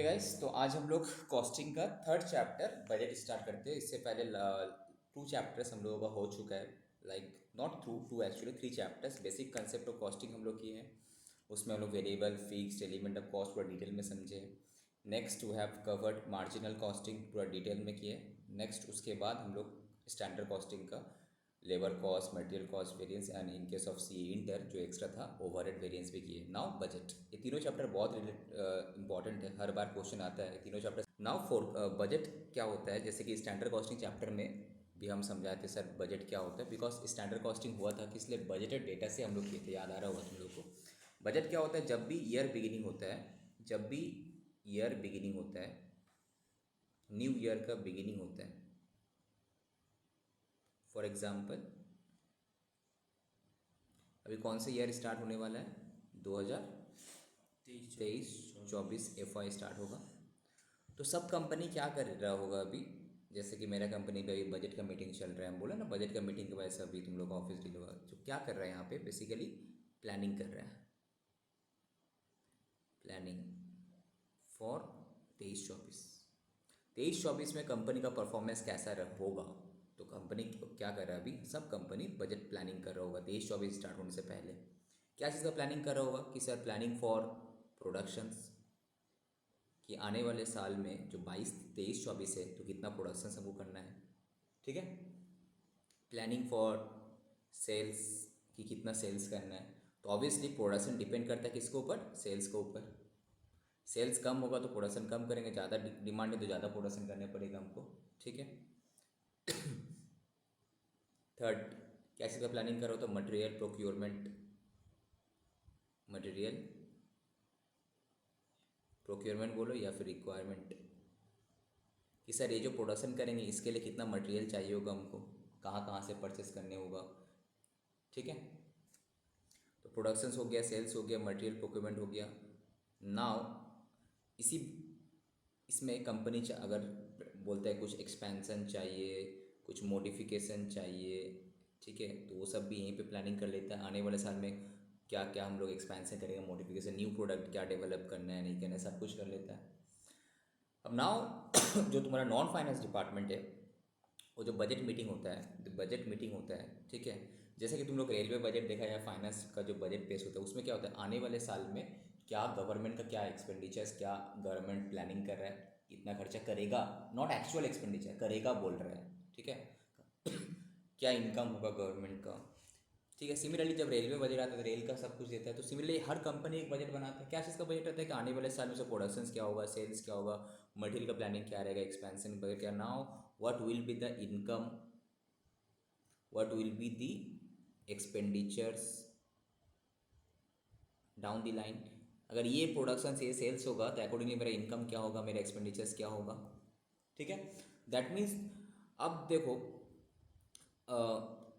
Okay guys, तो आज हम लोग कॉस्टिंग का थर्ड चैप्टर बजट स्टार्ट करते हैं। इससे पहले टू चैप्टर्स हम लोगों का हो चुका है, like not through two, actually three chapters. Basic concept of costing हम लोग किए हैं। उसमें हम लोग variable, fixed, element of cost पूरा डिटेल में समझे। Next we have covered marginal costing, पूरा डिटेल में किए। नेक्स्ट उसके बाद हम लोग स्टैंडर्ड कॉस्टिंग का labour cost, material cost variance and in case of C inter जो एक्स्ट्रा था ओवरहेड वेरिएंस भी किए। नाउ बजट, ये तीनों चैप्टर बहुत इंपॉर्टेंट है, हर बार क्वेश्चन आता है तीनों चैप्टर। नाउ फॉर बजट क्या होता है, जैसे कि स्टैंडर्ड कॉस्टिंग चैप्टर में भी हम समझाए थे सर बजट क्या होता है, बिकॉज स्टैंडर्ड कॉस्टिंग हुआ था कि इसलिए बजटेड डेटा से हम लोग किए थे, याद आ रहा होगा तुम लोग को। बजट क्या होता है, जब भी ईयर बिगिनिंग होता है, जब भी ईयर बिगिनिंग होता है, न्यू ईयर का बिगिनिंग होता है, फॉर एग्जाम्पल अभी कौन सा ईयर स्टार्ट होने वाला है, 2023-24 FY स्टार्ट होगा। तो सब कंपनी क्या कर रहा होगा अभी, जैसे कि मेरा कंपनी भी अभी बजट का मीटिंग चल रहा है, हम बोला ना बजट का मीटिंग की वजह से अभी तुम लोग का ऑफिस डील होगा। तो क्या कर रहा है यहाँ पे, बेसिकली प्लानिंग कर रहा है, प्लानिंग फॉर 23-24 में कंपनी का परफॉर्मेंस कैसा होगा। तो कंपनी क्या कर रहा है, अभी सब कंपनी बजट प्लानिंग कर रहा होगा 23-24 स्टार्ट होने से पहले। क्या चीज़ का प्लानिंग कर रहा होगा कि सर प्लानिंग फॉर प्रोडक्शंस, कि आने वाले साल में जो 22-23-24 है तो कितना प्रोडक्शन हमको करना है, ठीक है। प्लानिंग फॉर सेल्स, कि कितना सेल्स करना है। तो ऑब्वियसली प्रोडक्शन डिपेंड करता है किसके ऊपर, सेल्स के ऊपर। सेल्स कम होगा तो प्रोडक्शन कम करेंगे, ज़्यादा डिमांड है तो ज़्यादा प्रोडक्शन करने पड़ेगा हमको, ठीक है। थर्ड, क्या चीज़ का प्लानिंग करो, तो मटेरियल प्रोक्योरमेंट, मटेरियल प्रोक्योरमेंट बोलो या फिर रिक्वायरमेंट, कि सर ये जो प्रोडक्शन करेंगे इसके लिए कितना मटेरियल चाहिए होगा हमको, कहाँ कहाँ से परचेस करने होगा, ठीक है। तो प्रोडक्शंस हो गया, सेल्स हो गया, मटेरियल प्रोक्योरमेंट हो गया। नाउ इसी इसमें कंपनी अगर बोलता है कुछ एक्सपेंसन चाहिए, कुछ मॉडिफिकेशन चाहिए, ठीक है, तो वो सब भी यहीं पे प्लानिंग कर लेता है। आने वाले साल में क्या क्या हम लोग एक्सपेंसन करेंगे, मॉडिफिकेशन, न्यू प्रोडक्ट क्या डेवलप करना है नहीं करना है, सब कुछ कर लेता है। अब नाउ जो तुम्हारा नॉन फाइनेंस डिपार्टमेंट है, वो जो बजट मीटिंग होता है, जो बजट मीटिंग होता है, ठीक है, जैसे कि तुम लोग रेलवे बजट देखा या फाइनेंस का जो बजट पेश होता है, उसमें क्या होता है, आने वाले साल में क्या गवर्नमेंट का क्या एक्सपेंडिचर्स, क्या गवर्नमेंट प्लानिंग कर रहा है, इतना खर्चा करेगा, नॉट एक्चुअल एक्सपेंडिचर करेगा बोल रहा है, ठीक है। क्या इनकम होगा गवर्नमेंट का, ठीक है। सिमिलरली जब रेलवे बजट आता है तो रेल का सब कुछ देता है, तो सिमिलरली हर कंपनी एक बजट बनाता है। क्या चीज़ का बजट रहता है कि आने वाले साल में से प्रोडक्शंस क्या होगा, सेल्स क्या होगा, मटेरियल का प्लानिंग क्या रहेगा, एक्सपेंशन बजट क्या। Now what will be the income, what will be the expenditures down the line. अगर ये प्रोडक्शन से ये सेल्स होगा तो अकॉर्डिंगली मेरा इनकम क्या होगा, मेरा एक्सपेंडिचर्स क्या होगा, ठीक है। दैट मीन्स अब देखो,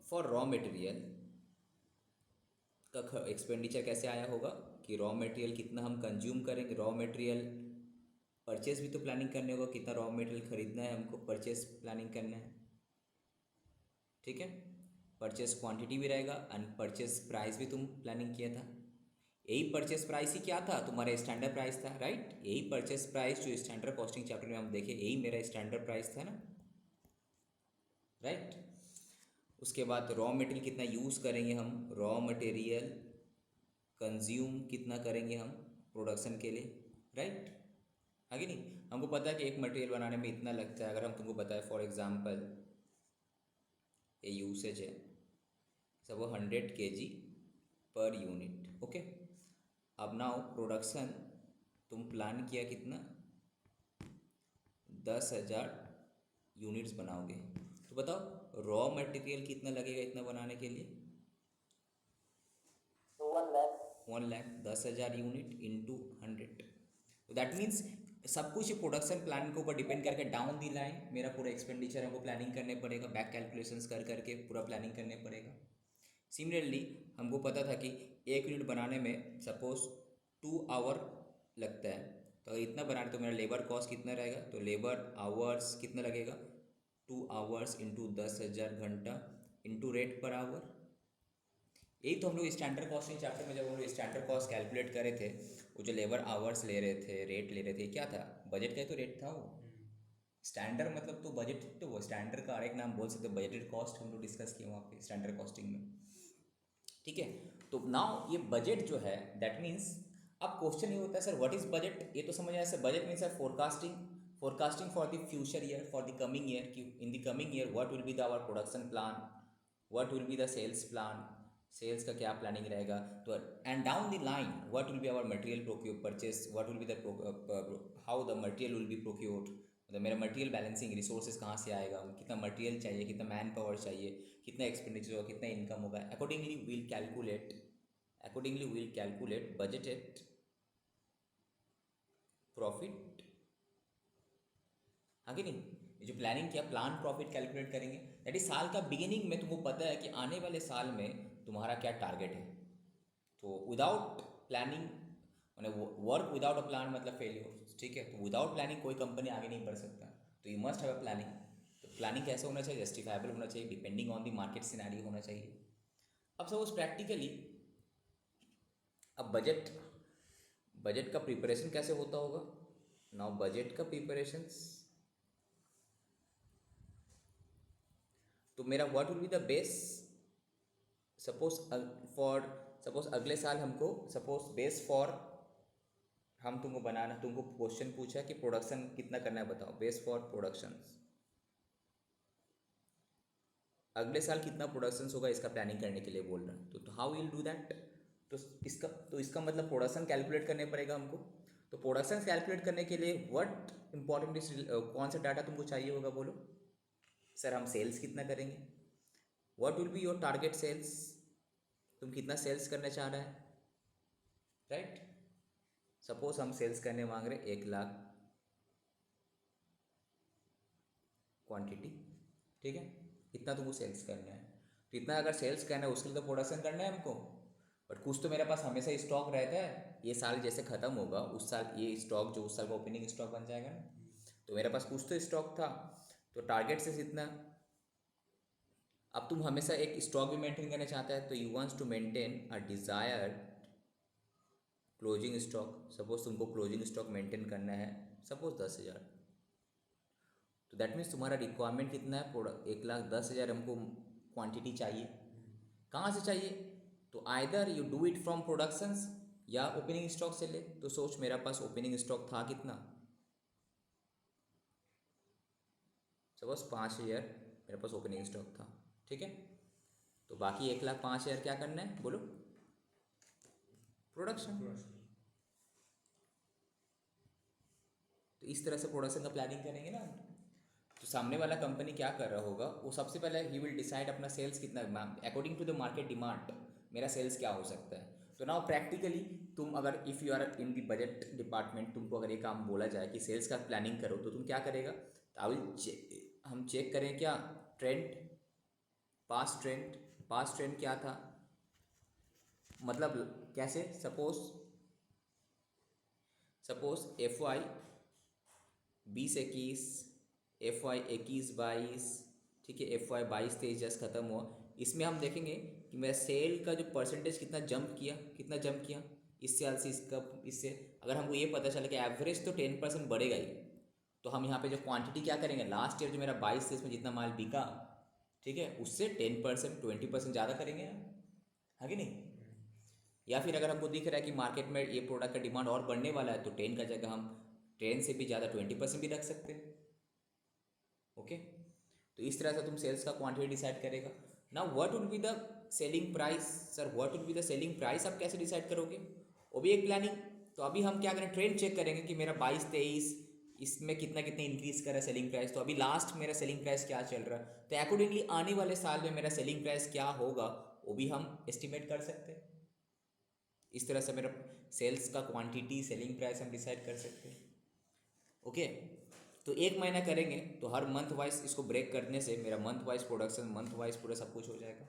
फॉर रॉ मटेरियल का एक्सपेंडिचर कैसे आया होगा, कि रॉ मटेरियल कितना हम कंज्यूम करेंगे, रॉ मटेरियल परचेस भी तो प्लानिंग करने होगा, कितना रॉ मटेरियल खरीदना है हमको, परचेस प्लानिंग करना है, ठीक है। परचेस क्वांटिटी भी रहेगा एंड परचेस प्राइस भी तुम प्लानिंग किया था। यही परचेस प्राइस ही क्या था, तुम्हारा स्टैंडर्ड प्राइस था, राइट। यही परचेस प्राइस जो स्टैंडर्ड कॉस्टिंग चैप्टर में हम देखे, यही मेरा स्टैंडर्ड प्राइस था ना, राइट। उसके बाद रॉ मटेरियल कितना यूज़ करेंगे हम, रॉ मटेरियल कंज्यूम कितना करेंगे हम प्रोडक्शन के लिए, राइट। आगे नहीं, हमको पता है कि एक मटेरियल बनाने में इतना लगता है। अगर हम तुमको बताए फॉर एग्जांपल ये यूसेज है, सब वो 100 kg पर यूनिट, ओके। अब नाउ प्रोडक्शन तुम प्लान किया कितना, 10,000 यूनिट्स बनाओगे, तो बताओ रॉ मटेरियल कितना लगेगा इतना बनाने के लिए, 1 लाख। 10,000 यूनिट इंटू 100, तो दैट मीन्स सब कुछ प्रोडक्शन प्लान के ऊपर डिपेंड करके डाउन दी लाइन मेरा पूरा एक्सपेंडिचर हमको प्लानिंग करने पड़ेगा, बैक कैलकुलेशंस कर करके पूरा प्लानिंग करने पड़ेगा। सिमिलरली हमको पता था कि एक यूनिट बनाने में सपोज 2 आवर लगता है, तो अगर इतना बनाने तो मेरा लेबर कॉस्ट कितना रहेगा, तो लेबर आवर्स कितना लगेगा, 2 आवर्स इंटू 10,000 घंटा इंटू रेट पर आवर, यही तो हम लोग स्टैंडर्ड कॉस्टिंग चैप्टर में जब हम लोग स्टैंडर्ड कॉस्ट कैलकुलेट कर रहे थे, वो जो लेबर आवर्स ले रहे थे, रेट ले रहे थे, क्या था, बजट का ही तो रेट था वो। स्टैंडर्ड मतलब तो बजट, तो वो स्टैंडर्ड का एक नाम बोल सकते हो, बजटेड कॉस्ट हम लोग डिस्कस किए वहाँ पे स्टैंडर्ड कॉस्टिंग में। ठीक है, तो नाउ ये बजट जो है दैट मीन्स, अब क्वेश्चन ये होता है सर व्हाट इज बजट, ये तो समझ आया sir, budget means sir forecasting, forecasting for the future year, for the coming year, कि in the coming year what will be the our production plan, what will be the sales plan, sales का क्या planning रहेगा, तो and down the line what will be our material procure purchase, what will be the how the material will be procured, मतलब मेरा material balancing, resources कहाँ से आएगा, कितना मटेरियल चाहिए, कितना मैन पावर चाहिए, कितना एक्सपेंडिचर होगा, कितना इनकम होगा, accordingly will calculate, accordingly will calculate budgeted profit. हाँ कि नहीं, ये जो प्लानिंग किया, प्लान प्रॉफिट कैलकुलेट करेंगे, दैट इज साल का बिगिनिंग में तुमको पता है कि आने वाले साल में तुम्हारा क्या टारगेट है। तो विदाउट प्लानिंग, मैंने वर्क विदाउट अ प्लान मतलब फेलियर, ठीक है, तो विदाउट प्लानिंग कोई कंपनी आगे नहीं बढ़ सकता, तो you must have a planning. तो प्लानिंग कैसे होना चाहिए, जस्टिफाइबल होना चाहिए, depending on the market scenario होना चाहिए। अब सपोज प्रैक्टिकली, अब बजट, बजट का प्रिपरेशन कैसे होता होगा, नाउ बजट का प्रिपरेशंस, तो मेरा what will be the base, suppose for, suppose अगले साल हमको, सपोज बेस फॉर, हम तुमको बनाना, तुमको क्वेश्चन पूछा कि प्रोडक्शन कितना करना है बताओ, बेस फॉर प्रोडक्शन, अगले साल कितना प्रोडक्शन होगा इसका प्लानिंग करने के लिए बोल रहा है, तो हाउ विल डू दैट, तो इसका मतलब प्रोडक्शन कैलकुलेट करने पड़ेगा हमको। तो प्रोडक्शन कैलकुलेट करने के लिए व्हाट इंपॉर्टेंट इज, कौन सा डाटा तुमको चाहिए होगा बोलो, सर हम सेल्स कितना करेंगे, what will be your target sales, तुम कितना सेल्स करना चाह रहे हैं, राइट। सपोज हम सेल्स करने मांग रहे 1 लाख क्वांटिटी, ठीक है, इतना तुमको सेल्स करना है, तो इतना अगर सेल्स करना है उसके लिए तो प्रोडक्शन करना है हमको, बट कुछ तो मेरे पास हमेशा स्टॉक रहता है, ये साल जैसे ख़त्म होगा उस साल ये स्टॉक जो उस साल का ओपनिंग स्टॉक बन जाएगा ना, तो मेरे पास कुछ तो स्टॉक था, तो टारगेट से जितना, अब तुम हमेशा एक स्टॉक भी मेंटेन करना चाहता है, तो you wants to maintain a desired closing stock, suppose तुमको क्लोजिंग स्टॉक मेंटेन करना है सपोज 10,000, तो दैट मीन्स तुम्हारा रिक्वायरमेंट कितना है, 1,10,000 हमको क्वांटिटी चाहिए, कहाँ से चाहिए, तो either you do it from productions या ओपनिंग स्टॉक से ले, तो सोच मेरा पास ओपनिंग स्टॉक था कितना, सपोज 5,000 मेरे पास ओपनिंग स्टॉक था, ठीक है, तो बाकी 1,05,000 क्या करना है बोलो, प्रोडक्शन। तो इस तरह से प्रोडक्शन का प्लानिंग करेंगे ना, तो सामने वाला कंपनी क्या कर रहा होगा, वो सबसे पहले ही विल डिसाइड अपना सेल्स कितना, according to the market demand मेरा सेल्स क्या हो सकता है। तो नाउ प्रैक्टिकली तुम अगर if you are in the budget department, तुमको अगर ये काम बोला जाए कि सेल्स का प्लानिंग करो, तो तुम क्या करेगा, तो आई विल हम चेक करें क्या trend, past trend, past trend क्या था, मतलब कैसे, सपोज सपोज FY 20-21, FY 21-22, ठीक है, FY 22-23 जस्ट खत्म हुआ, इसमें हम देखेंगे कि मेरा सेल का जो परसेंटेज कितना जंप किया, कितना जंप किया, इस साल से इसका, इससे अगर हमको ये पता चला कि एवरेज तो 10% बढ़ेगा ही, तो हम यहाँ पे जो क्वांटिटी क्या करेंगे, लास्ट ईयर जो मेरा 22-23 में जितना माल बिका, ठीक है, उससे 10% 20% ज़्यादा करेंगे हम, है कि नहीं, या फिर अगर हमको दिख रहा है कि मार्केट में ये प्रोडक्ट का डिमांड और बढ़ने वाला है, तो 10 का जगह हम 10 से भी ज़्यादा 20% भी रख सकते हैं, ओके। तो इस तरह से तुम सेल्स का क्वांटिटी डिसाइड करेगा। Now what will be the selling price, sir what will be the selling price आप कैसे डिसाइड करोगे, वो भी एक प्लानिंग। तो अभी हम क्या करें, ट्रेंड चेक करेंगे कि मेरा 22-23 इसमें कितना कितना इंक्रीज कर रहा है सेलिंग प्राइस, तो अभी लास्ट मेरा सेलिंग प्राइस क्या चल रहा है, तो अकॉर्डिंगली आने वाले साल में मेरा सेलिंग प्राइस क्या होगा वो भी हम एस्टिमेट कर सकते हैं। इस तरह से मेरा सेल्स का क्वांटिटी, सेलिंग प्राइस हम डिसाइड कर सकते हैं, ओके। तो 1 महीना करेंगे तो हर मंथ वाइज इसको ब्रेक करने से मेरा month wise production, month wise पूरा सब कुछ हो जाएगा।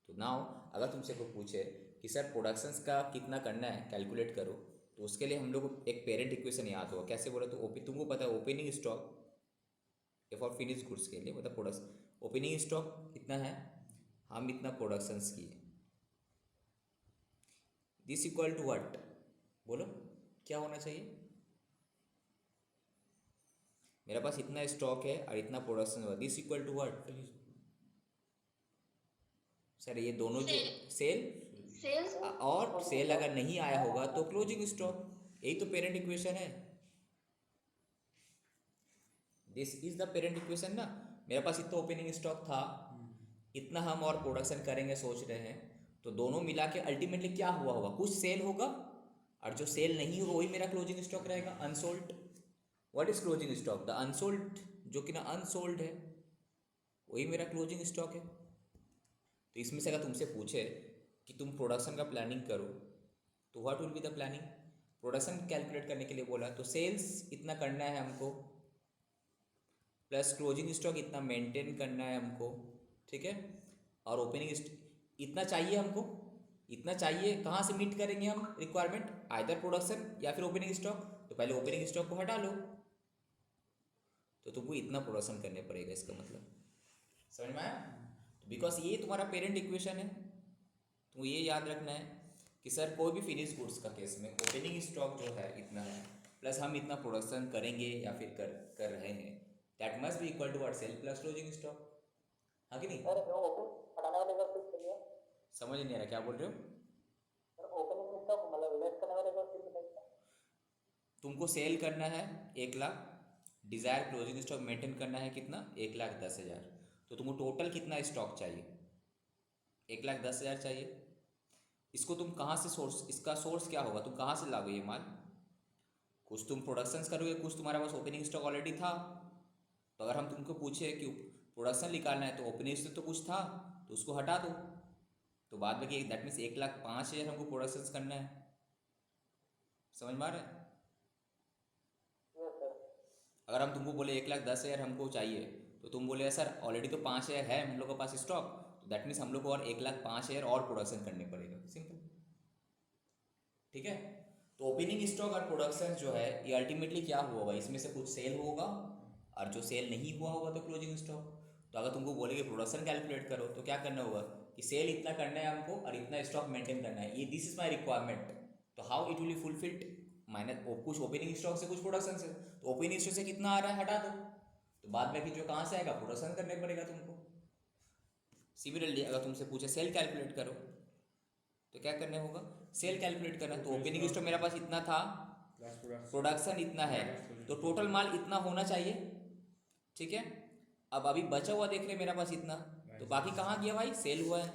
तो नाउ अगर तुमसे कोई पूछे कि सर प्रोडक्शंस का कितना करना है कैलकुलेट करो, तो उसके लिए हम लोग को एक पेरेंट इक्वेशन याद होगा, कैसे बोला, तो तुमको पता है opening stock for finish goods के लिए मतलब प्रोडक्शन, ओपनिंग स्टॉक कितना है, हम इतना प्रोडक्शंस किए, दिस इक्वल टू व्हाट, बोलो क्या होना चाहिए। मेरे पास इतना स्टॉक है और इतना प्रोडक्शन हुआ, this equal to what sir, ये दोनों जो सेल सेल्स और सेल अगर नहीं आया होगा तो क्लोजिंग स्टॉक, यही तो पेरेंट इक्वेशन है। This is the parent equation ना। मेरे पास इतना ओपनिंग स्टॉक था, इतना हम और प्रोडक्शन करेंगे सोच रहे हैं, तो दोनों मिला के अल्टीमेटली क्या हुआ होगा, कुछ सेल होगा और जो सेल नहीं होगा वही मेरा क्लोजिंग स्टॉक रहेगा, unsold. What is closing stock, the unsold, जो कि ना अनसोल्ड है, वही मेरा क्लोजिंग स्टॉक है। तो इसमें से अगर तुमसे पूछे कि तुम प्रोडक्शन का प्लानिंग करो तो what will be the planning, production calculate करने के लिए बोला तो सेल्स इतना करना है हमको, प्लस क्लोजिंग स्टॉक इतना मेंटेन करना है हमको, ठीक है। और ओपनिंग इतना चाहिए हमको, इतना चाहिए, कहाँ से मीट करेंगे हम रिक्वायरमेंट, आइदर प्रोडक्शन या फिर ओपनिंग स्टॉक, तो पहले ओपनिंग स्टॉक को हटा लो, तो तुमको इतना प्रोडक्शन करने पड़ेगा, इसका मतलब समझ में आया। तो बिकॉज ये तुम्हारा पेरेंट इक्वेशन है, तुमको ये याद रखना है कि सर कोई भी फिनिश गुड्स का केस में ओपनिंग स्टॉक जो है इतना है, प्लस हम इतना प्रोडक्शन करेंगे या फिर कर रहे हैं, that must be equal to what, sale plus closing stock, हाँ कि नहीं। सर ओपन हटाने वाले का फिर करिए। समझ नहीं आ रहा क्या बोल रहे हो। सर ओपनिंग स्टॉक मतलब लेस करने वाले का फिर बताइए। तुमको सेल करना है 1 lakh, desire closing stock maintain करना है कितना, 1,10,000, तो तुमको टोटल कितना स्टॉक चाहिए, 1,10,000 चाहिए। इसको तुम कहाँ से सोर्स, इसका सोर्स क्या होगा, तुम कहाँ से लाओगे ये माल, कुछ तुम प्रोडक्शंस करोगे, कुछ तुम्हारे पास ओपनिंग स्टॉक ऑलरेडी था। तो अगर हम तुमको पूछे कि प्रोडक्शन निकालना है तो ओपनिंग स्टॉक तो कुछ था, तो उसको हटा दो, तो बाद में कि दैट मीन्स 1,05,000 हमको प्रोडक्शंस करना है, समझ में आ रहा है। Yes sir. अगर हम तुमको बोले 1,10,000 हमको चाहिए, तो तुम बोले सर ऑलरेडी तो 5,000 है हम लोग के पास स्टॉक, तो दैट मीन्स हम लोग को और 1,05,000 और प्रोडक्शन करने पड़ेगा, सिंपल, ठीक है। तो ओपनिंग स्टॉक और प्रोडक्शन जो है ये अल्टीमेटली क्या हुआ होगा, इसमें से कुछ सेल होगा और जो सेल नहीं हुआ होगा तो क्लोजिंग स्टॉक। तो अगर तुमको बोलेंगे प्रोडक्शन कैलकुलेट करो तो क्या करना होगा कि सेल इतना करना है हमको और इतना स्टॉक मेंटेन करना है, ये दिस इज माई रिक्वायरमेंट, तो how it will be fulfilled, minus कुछ ओपनिंग स्टॉक से कुछ प्रोडक्शन से, तो ओपनिंग स्टॉक से कितना आ रहा है हटा दो, तो बाद में कि जो कहाँ से आएगा प्रोडक्शन करने पड़ेगा तुमको। सिमिलरली अगर तुमसे पूछे सेल कैलकुलेट करो तो क्या करने होगा, सेल कैलकुलेट करना, तो ओपनिंग स्टॉक मेरे पास इतना था, प्रोडक्शन इतना है, तो टोटल माल इतना होना चाहिए, ठीक है। अब अभी बचा हुआ देख रहे मेरे पास इतना, तो बाकी कहाँ गया भाई, सेल हुआ है,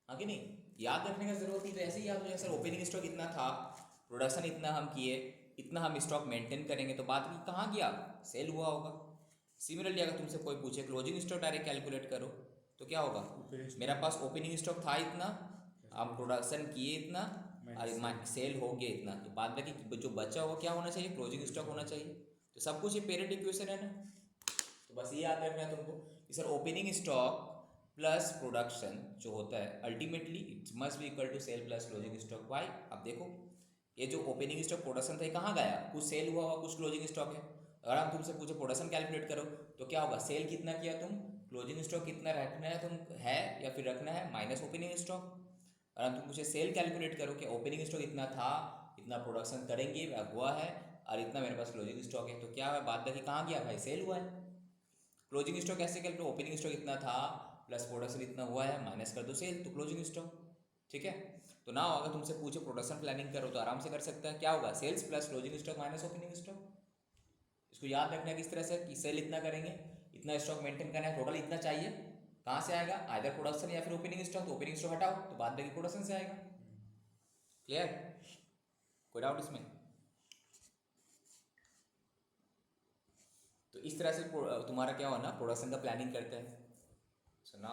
हाँ कि नहीं। याद रखने का जरूरत नहीं, तो ऐसे ही याद हो जाए सर ओपनिंग स्टॉक इतना था, प्रोडक्शन इतना हम किए, इतना हम स्टॉक मेंटेन करेंगे, तो बात की कहाँ गया, सेल हुआ होगा। सिमिलरली अगर तुमसे कोई पूछे क्लोजिंग स्टॉक डायरेक्ट कैलकुलेट करो तो क्या होगा, मेरा पास ओपनिंग स्टॉक था इतना, आप प्रोडक्शन किए इतना और सेल हो गया इतना, तो बाद में कि जो बचा होगा क्या होना चाहिए, क्लोजिंग स्टॉक होना चाहिए। तो सब कुछ ये पेरेंट इक्वेशन है ना, तो बस ये याद रखना है तुमको कि sir opening stock plus production जो होता है ultimately it must be equal to sale plus closing stock. Why, अब देखो ये जो ओपनिंग स्टॉक प्रोडक्शन था ये कहाँ गया, कुछ सेल हुआ होगा कुछ क्लोजिंग स्टॉक है। अगर हम तुमसे पूछे प्रोडक्शन कैलकुलेट करो तो क्या होगा, सेल कितना किया तुम, क्लोजिंग स्टॉक कितना रखना है तुम है या फिर रखना है माइनस ओपनिंग स्टॉक। अगर हम तुमसे सेल कैलकुलेट करो कि ओपनिंग स्टॉक इतना था, इतना प्रोडक्शन करेंगे हुआ है और इतना मेरे पास क्लोजिंग स्टॉक है, तो क्या है बाद में कहाँ गया भाई, सेल हुआ है। क्लोजिंग स्टॉक कैसे कैलकुलेट, ओपनिंग स्टॉक इतना था प्लस प्रोडक्शन इतना हुआ है माइनस कर दो सेल, तो क्लोजिंग स्टॉक, ठीक है। तो ना अगर तुमसे पूछे प्रोडक्शन प्लानिंग करो तो आराम से कर सकते हैं, क्या होगा sales plus closing stock minus opening stock. इसको याद रखना है किस तरह से कि सेल इतना करेंगे, इतना स्टॉक मेंटेन करना है, टोटल इतना चाहिए, कहाँ से आएगा, आइदर प्रोडक्शन या फिर ओपनिंग स्टॉक, तो ओपनिंग स्टॉक हटाओ तो बाद में प्रोडक्शन से आएगा। क्लियर, कोई डाउट इसमें। तो इस तरह से तुम्हारा क्या होना, प्रोडक्शन का प्लानिंग करते हैं। सुना,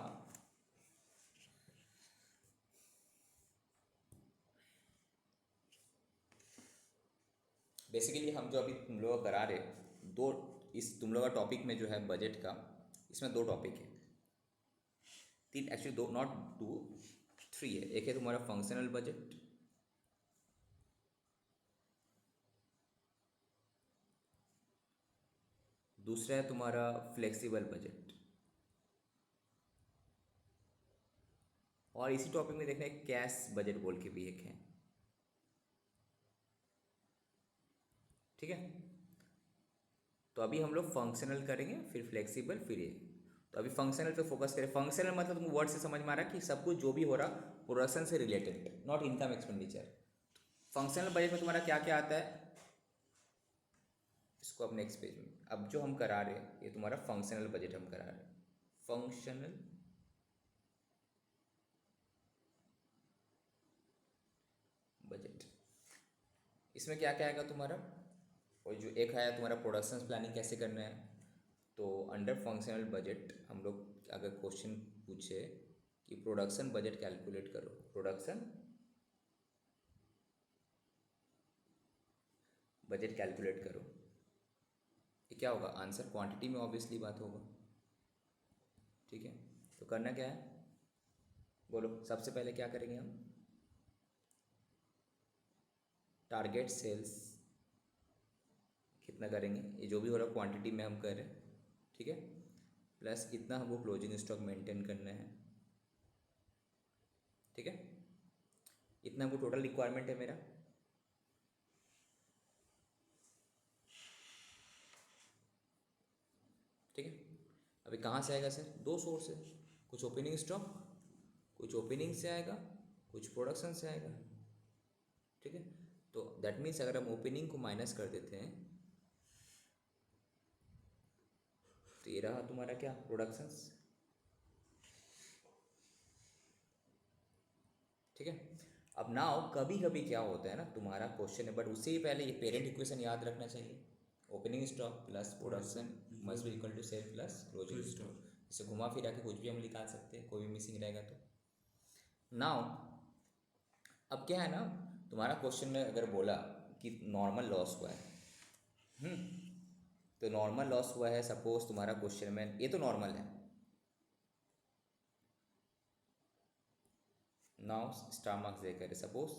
बेसिकली हम जो अभी तुम लोग करा रहे दो, इस तुम लोग का टॉपिक में जो है बजट का, इसमें 2 टॉपिक है, 3 एक्चुअली, 2 नॉट 2 3 है। एक है तुम्हारा फंक्शनल बजट, दूसरा है तुम्हारा फ्लेक्सिबल बजट, और इसी टॉपिक में देखना एक कैश बजट बोल के भी एक है, ठीक है। तो अभी हम लोग फंक्शनल करेंगे, फिर फ्लेक्सिबल, फिर ये। तो अभी फंक्शनल पे फोकस करें। फंक्शनल मतलब तुमको वर्ड से समझ में आ रहा है कि सब कुछ जो भी हो रहा प्रोडक्शन से related, not income expenditure. Functional budget में तुम्हारा क्या क्या आता है, इसको अब नेक्स्ट पेज में। अब जो हम करा रहे हैं ये तुम्हारा फंक्शनल बजट हम करा रहे हैं, फंक्शनल बजट। इसमें क्या क्या आएगा तुम्हारा, और जो एक है तुम्हारा प्रोडक्शन प्लानिंग कैसे करना है। तो अंडर फंक्शनल बजट हम लोग अगर क्वेश्चन पूछे कि प्रोडक्शन बजट कैलकुलेट करो, प्रोडक्शन बजट कैलकुलेट करो, ये क्या होगा आंसर, क्वांटिटी में ऑब्वियसली बात होगा, ठीक है। तो करना क्या है बोलो, सबसे पहले क्या करेंगे हम, टारगेट सेल्स कितना करेंगे, ये जो भी हो रहा है क्वांटिटी में हम कर रहे हैं, ठीक है, प्लस इतना हमको क्लोजिंग स्टॉक मेंटेन करना है, ठीक है। इतना हमको टोटल रिक्वायरमेंट है मेरा, ठीक है। अभी कहाँ से आएगा सर, दो सोर्स है, कुछ ओपनिंग स्टॉक, कुछ ओपनिंग से आएगा, कुछ प्रोडक्शन से आएगा, ठीक है। तो दैट मीन्स अगर हम ओपनिंग को माइनस कर देते हैं तो ये रहा तुम्हारा क्या प्रोडक्शंस, ठीक है। अब नाउ कभी कभी क्या होता है ना, तुम्हारा क्वेश्चन है बट उससे ही पहले ये पेरेंट इक्वेशन याद रखना चाहिए, opening stock plus production must be equal to sale plus closing stock. इसे घुमा फिरा के कुछ भी हम निकाल सकते हैं, कोई भी मिसिंग रहेगा तो। नाउ अब क्या है ना, तुम्हारा क्वेश्चन में अगर बोला कि नॉर्मल लॉस हुआ है, तो नॉर्मल लॉस हुआ है, सपोज तुम्हारा क्वेश्चन में ये तो नॉर्मल है। नाउ स्टार मार्क्स दे करे, सपोज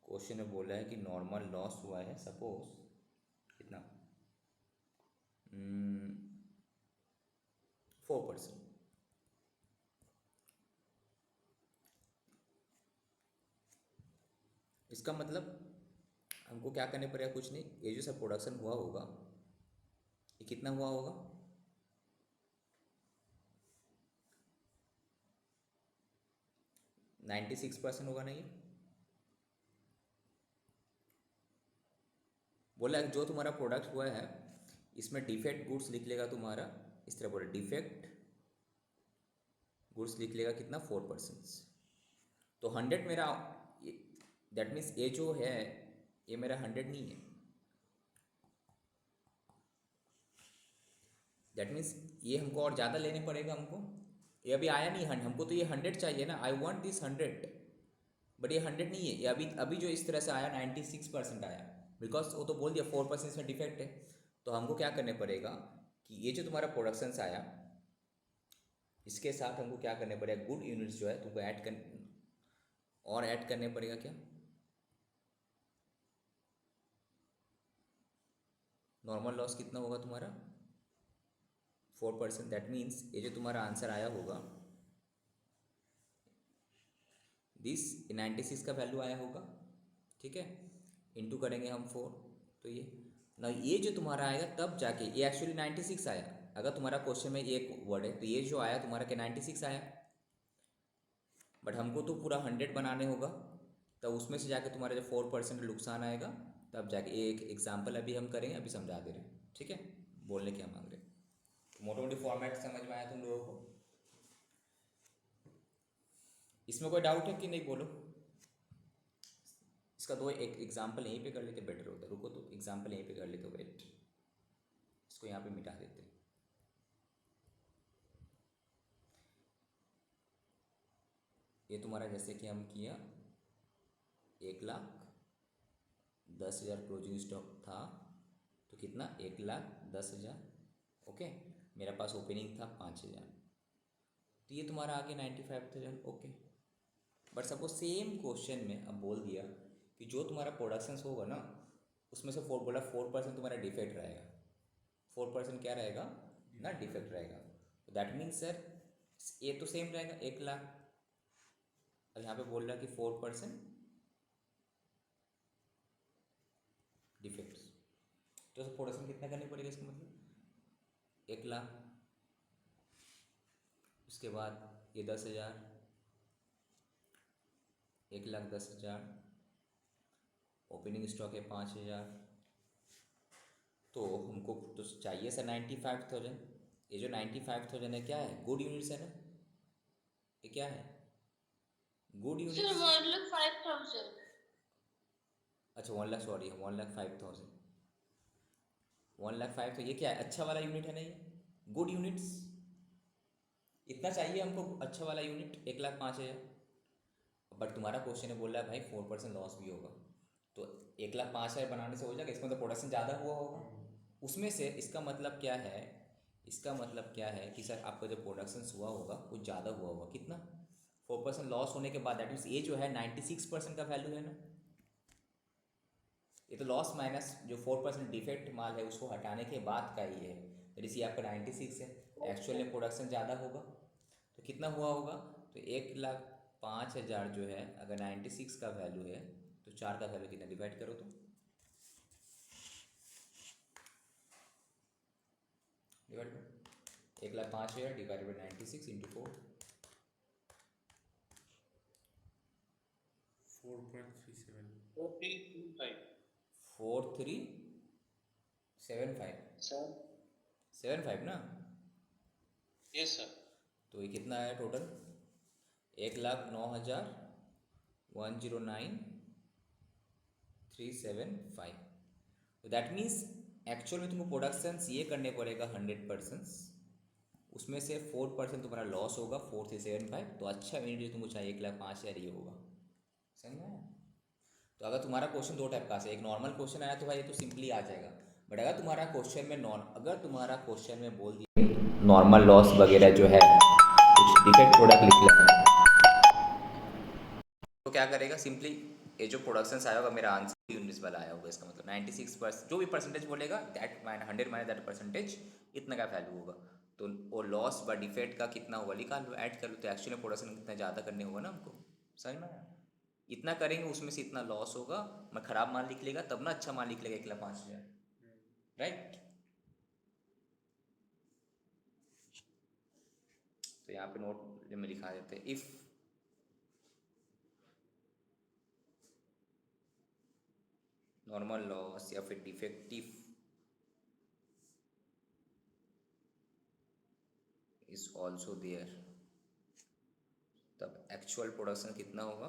क्वेश्चन में बोला है कि नॉर्मल लॉस हुआ है, सपोज कितना 4%। इसका मतलब हमको क्या करने पड़ेगा, कुछ नहीं, ये जो सब प्रोडक्शन हुआ होगा ये कितना हुआ होगा, 96% होगा ना ये। बोला जो तुम्हारा प्रोडक्ट हुआ है इसमें डिफेक्ट गुड्स लिख लेगा तुम्हारा, इस तरह बोला डिफेक्ट गुड्स लिख लेगा कितना 4%। तो 100 मेरा, दैट मीन्स ये जो है ये मेरा 100 नहीं है, दैट मीन्स ये हमको और ज़्यादा लेने पड़ेगा हमको। ये अभी आया नहीं हमको, तो ये 100 चाहिए ना, आई वॉन्ट दिस 100, बट ये 100 नहीं है। ये अभी अभी जो इस तरह से आया 96% आया, बिकॉज वो तो बोल दिया 4% इसमें डिफेक्ट है। तो हमको क्या करने पड़ेगा कि ये जो तुम्हारा प्रोडक्शन से आया इसके साथ हमको क्या करने पड़ेगा, गुड यूनिट्स जो है तुमको ऐड कर और ऐड करने पड़ेगा क्या, नॉर्मल लॉस कितना होगा तुम्हारा 4%। दैट मीन्स ये जो तुम्हारा आंसर आया होगा दिस 96 का वैल्यू आया होगा, ठीक है, इंटू करेंगे हम 4। तो ये ना, ये जो तुम्हारा आएगा तब जाके ये एक्चुअली 96 आया। अगर तुम्हारा क्वेश्चन में एक वर्ड है तो ये जो आया तुम्हारा क्या 96 आया, बट हमको तो पूरा 100 बनाने होगा, तब उसमें से जाके तुम्हारा जो 4% नुकसान आएगा तब जाके। एक एग्जाम्पल अभी हम करेंगे, अभी समझा दे रहे हैं, ठीक है, बोलने क्या मांग रहे। तो मोटा मोटी फॉर्मेट समझ में आया तुम लोगों को, इसमें कोई डाउट है कि नहीं बोलो। इसका दो एक एग्जाम्पल यहीं पे कर लेते बेटर होता, रुको तो एग्जाम्पल यहीं पे कर लेते, वेट इसको यहाँ पे मिटा देते। ये तुम्हारा जैसे कि हम किया 1,10,000 क्लोजिंग स्टॉक था, तो कितना 1,10,000, ओके। मेरा पास ओपनिंग था 5,000, तो ये तुम्हारा आ गया 95,000, okay. But suppose same question में अब बोल दिया कि जो तुम्हारा प्रोडक्शन होगा ना उसमें से 4% तुम्हारा डिफेक्ट रहेगा, 4% क्या रहेगा ना डिफेक्ट रहेगा। तो दैट मीन्स सर ये तो सेम रहेगा 1,00,000, और यहाँ पे बोल रहा है कि 4% डिफेक्ट्स। तो प्रोडक्शन कितना करनी पड़ेगा इसका मतलब 1 लाख, उसके बाद ये 10,000, 1,10,000, ओपनिंग स्टॉक है 5,000, तो हमको तो चाहिए सर 95,000। ये जो 95,000 है क्या है, गुड यूनिट्स है ना, ये क्या है गुड सर यूनिट्स। 1,05,000। अच्छा 1 लाख, सॉरी 1,05,000, 1,05,000 तो ये क्या है, अच्छा वाला यूनिट है ना, ये गुड यूनिट्स, इतना चाहिए हमको अच्छा वाला यूनिट 1,05,000। बट तुम्हारा क्वेश्चन है बोल रहा है भाई 4% लॉस भी होगा, तो 1,05,000 बनाने से हो जाएगा, इसमें तो प्रोडक्शन ज़्यादा हुआ होगा उसमें से। इसका मतलब क्या है, इसका मतलब क्या है कि सर आपका जो प्रोडक्शन हुआ होगा वो ज़्यादा हुआ होगा, कितना 4% लॉस होने के बाद, दैट मीन्स ये जो है 96% का वैल्यू है ना। ये तो लॉस माइनस जो 4% डिफेक्ट माल है उसको हटाने के बाद का ही है, जैसे आपका 96 है, एक्चुअल में प्रोडक्शन ज़्यादा होगा तो कितना हुआ होगा, तो 1,05,000 जो है अगर 96 का वैल्यू है तो 4 का वैल्यू कितना डिवाइड करो, तो डिवाइड करो 1,05,000 डिवाइड बाई 96 इंटू 4, 4.37। 4335 4375, सर। 75 ना। Yes sir. तो ये कितना आया टोटल, 1,09,000 109,375। तो दैट मीन्स एक्चुअल में तुमको प्रोडक्शंस ये करने पड़ेगा 100%, उसमें से 4% तुम्हारा लॉस होगा 4,375, तो अच्छा यूनिट जो तुमको चाहिए 1,05,000 ये होगा, समझ में आया। तो अगर तुम्हारा क्वेश्चन दो टाइप का है, एक नॉर्मल क्वेश्चन आया तो भाई ये तो सिंपली आ जाएगा, बट अगर तुम्हारा क्वेश्चन में अगर तुम्हारा क्वेश्चन में बोल दिया नॉर्मल लॉस वगैरह जो है कुछ डिफेक्ट प्रोडक्ट लिख लिया तो क्या करेगा, सिंपली ये जो प्रोडक्शन आया होगा मेरा आंसर यूनिट्स वाला आया होगा, इसका मतलब 96% जो भी परसेंटेज बोलेगा दैट 100 माइनस दैट परसेंटेज इतना का वैल्यू होगा, तो वो लॉस व डिफेक्ट का कितना होगा निकाल लो, ऐड कर लो, तो एक्चुअली प्रोडक्शन कितना ज़्यादा करने होगा ना हमको, समझ में आया। इतना करेंगे उसमें से इतना लॉस होगा, मैं ख़राब माल लिख लेगा तब ना अच्छा माल लिख लेगा 1,05,000, राइट। तो यहाँ पे नोट में लिखा देते हैं, इफ़ नॉर्मल लॉस या फिर डिफेक्टिव इज ऑल्सो देयर, तब एक्चुअल प्रोडक्शन कितना होगा,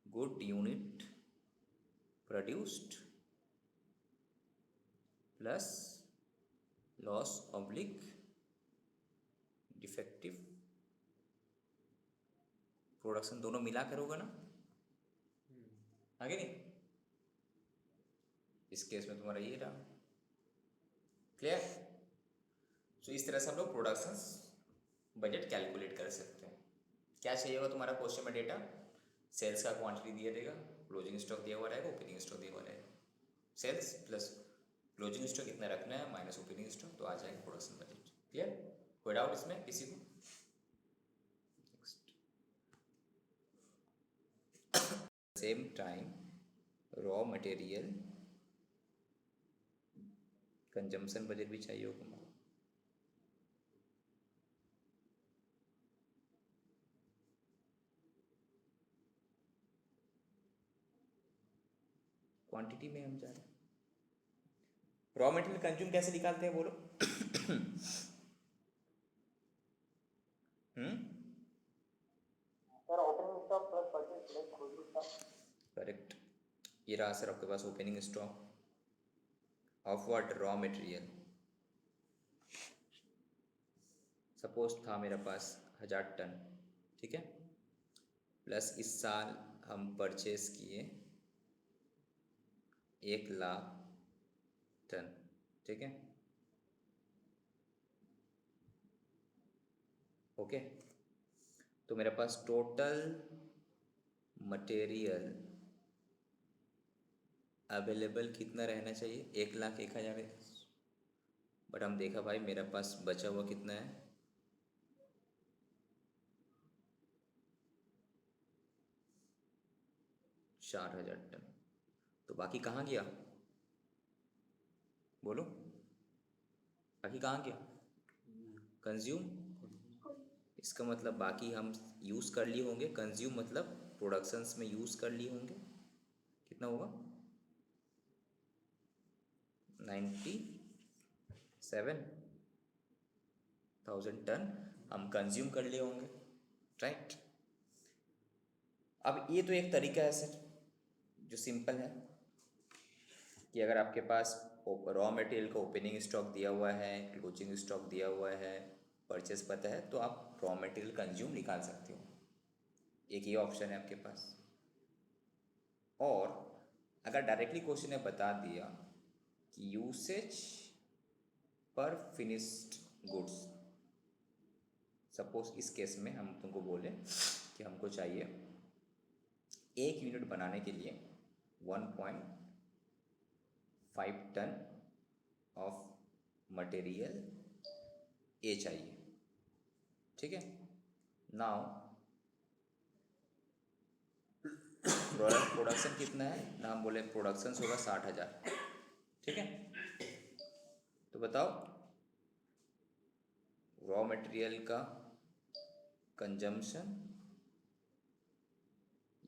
good unit produced plus loss oblique defective production, दोनों मिला कर होगा ना, आगे नहीं। इस केस में तुम्हारा ये रहा, क्लियर। सो इस तरह से हम लोग प्रोडक्शंस बजट कैलकुलेट कर सकते हैं। क्या चाहिए होगा तुम्हारा क्वेश्चन में डेटा, सेल्स का क्वांटिटी दिया रहेगा, क्लोजिंग स्टॉक दिया हुआ रहेगा, ओपनिंग स्टॉक दिया हुआ रहेगा, सेल्स प्लस क्लोजिंग स्टॉक कितना रखना है माइनस ओपनिंग स्टॉक, तो आ जाएगा प्रोडक्शन बजट, क्लियर। कोई डाउट इसमें किसी को। Same time raw material consumption budget भी चाहिए होगा हमको, क्वांटिटी में हम जा रहे हैं। रॉ मटेरियल कंज्यूम कैसे निकालते हैं बोलो sir opening stock plus purchase plus closing stock. Correct, ये रहा सर आपके पास opening stock of what, raw material. Suppose था मेरे पास 1,000 टन, ठीक है, प्लस इस साल हम परचेस किए 1,00,000 टन, ठीक है, ओके। तो मेरे पास टोटल मटेरियल अवेलेबल कितना रहना चाहिए, 1,01,000 बट हम देखा भाई मेरे पास बचा हुआ कितना है, 4,000 टन। तो बाकी कहाँ गया, बोलो, बाकी कहाँ गया, कंज्यूम। इसका मतलब बाकी हम यूज़ कर लिए होंगे, कंज्यूम मतलब प्रोडक्शंस में यूज़ कर लिए होंगे। कितना होगा, 97,000 टन हम कंज्यूम कर लिए होंगे, राइट। अब ये तो एक तरीका है सर जो सिंपल है कि अगर आपके पास रॉ मटेरियल का ओपनिंग स्टॉक दिया हुआ है, क्लोजिंग स्टॉक दिया हुआ है, परचेस पता है, तो आप रॉ मटेरियल कंज्यूम निकाल सकते हो। एक ये ऑप्शन है आपके पास। और अगर डायरेक्टली क्वेश्चन ने बता दिया कि यूसेज पर फिनिश्ड गुड्स, सपोज इस केस में हम तुमको बोले कि हमको चाहिए 1 यूनिट बनाने के लिए 1.5 टन ऑफ मटेरियल ए चाहिए, ठीक है। नाउ प्रोडक्शन कितना है ना, हम बोले प्रोडक्शन होगा 60,000, ठीक है। तो बताओ रॉ मटेरियल का कंजम्पशन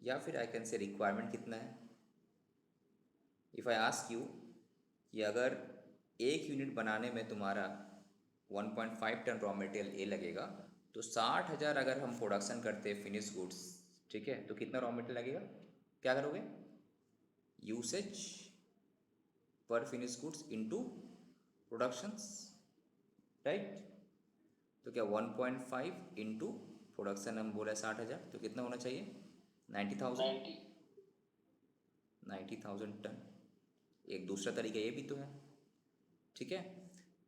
या फिर आई कैन से रिक्वायरमेंट कितना है। इफ़ आई आस्क यू कि अगर 1 यूनिट बनाने में तुम्हारा 1.5 टन रॉ मटेरियल ए लगेगा, तो 60,000 अगर हम प्रोडक्शन करते हैं फिनिश गुड्स, ठीक है, तो कितना रॉ मटेरियल लगेगा, क्या करोगे, यूसेज पर finish goods into productions, right. तो क्या 1.5 इंटू प्रोडक्शन हम बोला 60,000, तो कितना होना चाहिए, 90,000 टन। एक दूसरा तरीका ये भी तो है, ठीक है।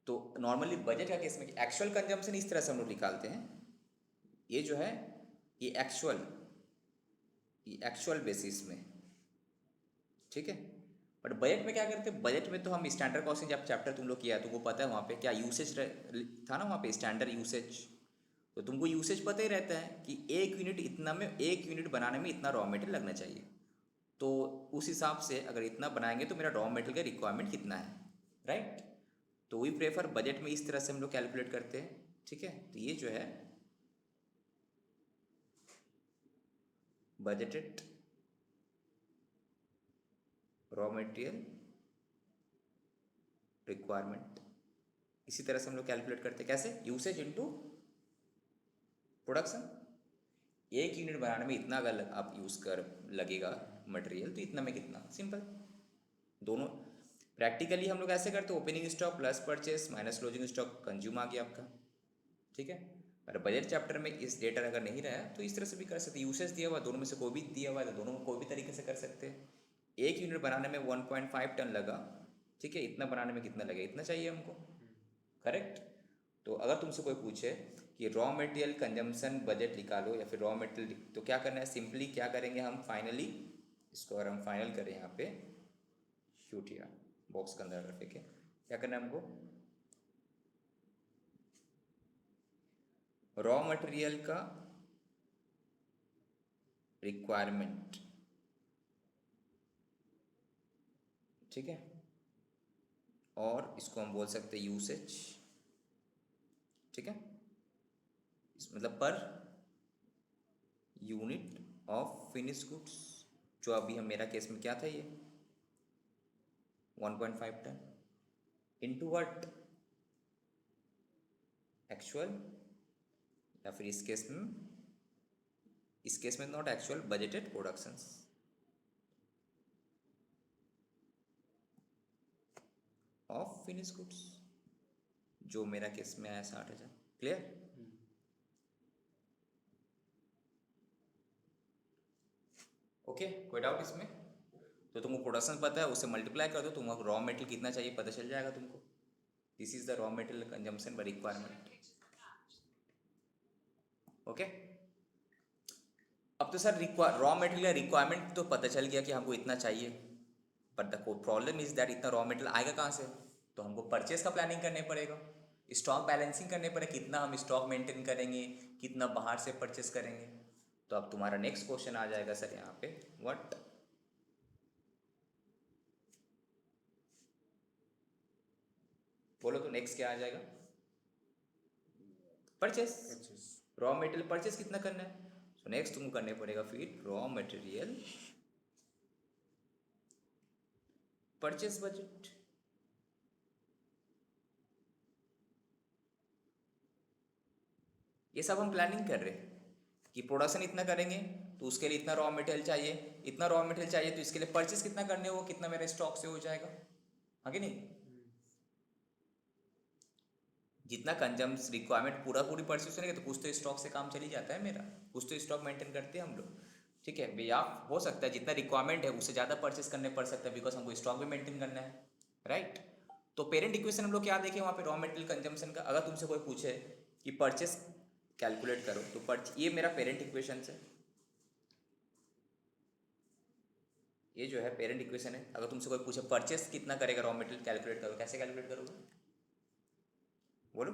तो नॉर्मली बजट का केस में एक्चुअल कंजम्पशन इस तरह से हम लोग निकालते हैं, ये जो है ये एक्चुअल बेसिस में, ठीक है। बट बजट में क्या करते हैं, बजट में तो हम स्टैंडर्ड कॉस्टिंग जब चैप्टर तुम लोग किया तुमको पता है वहाँ पे क्या यूसेज था ना, वहाँ पे स्टैंडर्ड यूसेज, तो तुमको यूसेज पता ही रहता है कि 1 यूनिट इतना में 1 यूनिट बनाने में इतना रॉ मटेरियल लगना चाहिए। तो उस हिसाब से अगर इतना बनाएंगे तो मेरा रॉ मटेरियल का रिक्वायरमेंट कितना है, राइट। तो वी प्रेफर बजट में इस तरह से हम लोग कैलकुलेट करते हैं, ठीक है। तो ये जो है बजटेड रॉ मटेरियल रिक्वायरमेंट, इसी तरह से हम लोग कैलकुलेट करते हैं, कैसे, यूसेज इनटू प्रोडक्शन। 1 यूनिट बनाने में इतना अगर आप यूज़ कर लगेगा मटेरियल, तो इतना में कितना, सिंपल। दोनों प्रैक्टिकली हम लोग ऐसे करते हैं, opening stock plus purchase minus closing stock consume आ गया आपका, ठीक है। पर बजट चैप्टर में इस डेटा अगर नहीं रहा तो इस तरह से भी कर सकते, यूसेज दिया हुआ दोनों में से कोई भी दिया हुआ है तो दोनों में कोई भी तरीके से कर सकते हैं। 1 यूनिट बनाने में 1.5 टन लगा, ठीक है, इतना बनाने में कितना लगेगा, इतना चाहिए हमको, करेक्ट। तो अगर तुमसे कोई पूछे कि रॉ मटेरियल कंजम्पशन बजट निकालो या फिर रॉ मटेरियल, तो क्या करना है, सिंपली क्या करेंगे हम, फाइनली इसको अगर हम फाइनल करें यहाँ पे शूट या बॉक्स के अंदर अगर फेंके, क्या करना है हमको, रॉ मटेरियल का रिक्वायरमेंट, ठीक है, और इसको हम बोल सकते हैं यूसेज, ठीक है, मतलब per unit of finish goods, जो अभी हम मेरा केस में क्या था ये 1.5 टन इनटू व्हाट, एक्चुअल, या फिर इस केस में not actual, budgeted productions of finish goods, जो मेरा केस में आया 60,000, क्लियर। ओके, कोई डाउट इसमें, तो तुमको प्रोडक्शन पता है, उससे मल्टीप्लाई कर दो, तुमको रॉ मटेरियल कितना चाहिए पता चल जाएगा तुमको। This is the raw material consumption by requirement, okay. अब तो सर रॉ मटेरियल रिक्वायरमेंट तो पता चल गया कि हमको इतना चाहिए, but the problem is that इतना रॉ मटेरियल आएगा कहाँ से, तो हमको परचेस का प्लानिंग करने पड़ेगा, स्टॉक बैलेंसिंग करने पड़ेगा, कितना हम स्टॉक मेंटेन करेंगे, कितना बाहर से परचेस करेंगे। तो अब तुम्हारा नेक्स्ट क्वेश्चन आ जाएगा सर यहाँ पे, व्हाट, बोलो तो नेक्स्ट क्या आ जाएगा? परचेस। रॉ मटेरियल परचेस कितना करना है, तो नेक्स्ट तुमको करने पड़ेगा फिर रॉ मटेरियल परचेस बजट। ये सब हम प्लानिंग कर रहे हैं कि प्रोडक्शन इतना करेंगे तो उसके लिए इतना रॉ मटेरियल चाहिए, इतना रॉ मटेरियल चाहिए तो इसके लिए परचेस कितना करने हो, कितना मेरे स्टॉक से हो जाएगा, हाँ कि नहीं? जितना कंजम्स रिक्वायरमेंट पूरा पूरी परचेस करेंगे तो कुछ तो स्टॉक से काम चली जाता है मेरा, कुछ तो स्टॉक मेंटेन करते हैं हम लोग, ठीक है भैया। हो सकता है जितना रिक्वायरमेंट है उससे ज़्यादा परचेस करने पड़ सकता है, बिकॉज हमको स्टॉक भी मेंटेन करना है, राइट। तो पेरेंट इक्वेशन हम लोग क्या देखें वहाँ पे, रॉ मटेरियल कंजम्पशन का। अगर तुमसे कोई पूछे कि परचेस कैलकुलेट करो तो ये मेरा पेरेंट इक्वेशन है, ये जो है पेरेंट इक्वेशन है। अगर तुमसे कोई पूछे परचेस कितना करेगा रॉ मटेरियल कैलकुलेट करो, कैसे कैलकुलेट करोगे, बोलो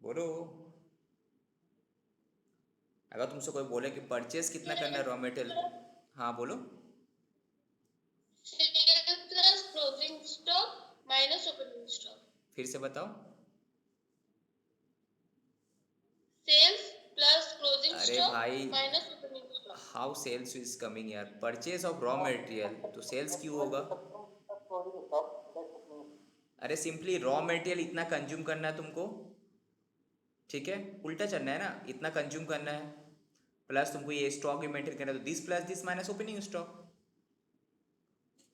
बोलो। अगर तुमसे कोई बोले कि परचेस कितना करना है रॉ मटेरियल, हाँ बोलो। Sale plus closing stock minus opening stock. फिर से बताओ। सेल्स प्लस क्लोजिंग अरे स्टॉक भाई, minus opening stock. How sales is coming यार, परचेज ऑफ रॉ मटेरियल तो सेल्स क्यों होगा? क्लोजिंग स्टॉक दैट मींस अरे सिंपली रॉ मटेरियल इतना कंज्यूम करना है तुमको, ठीक है, उल्टा चलना है ना, इतना कंज्यूम करना है प्लस तुमको ये स्टॉक भी मेंटेन करना है, तो this plus this minus opening stock.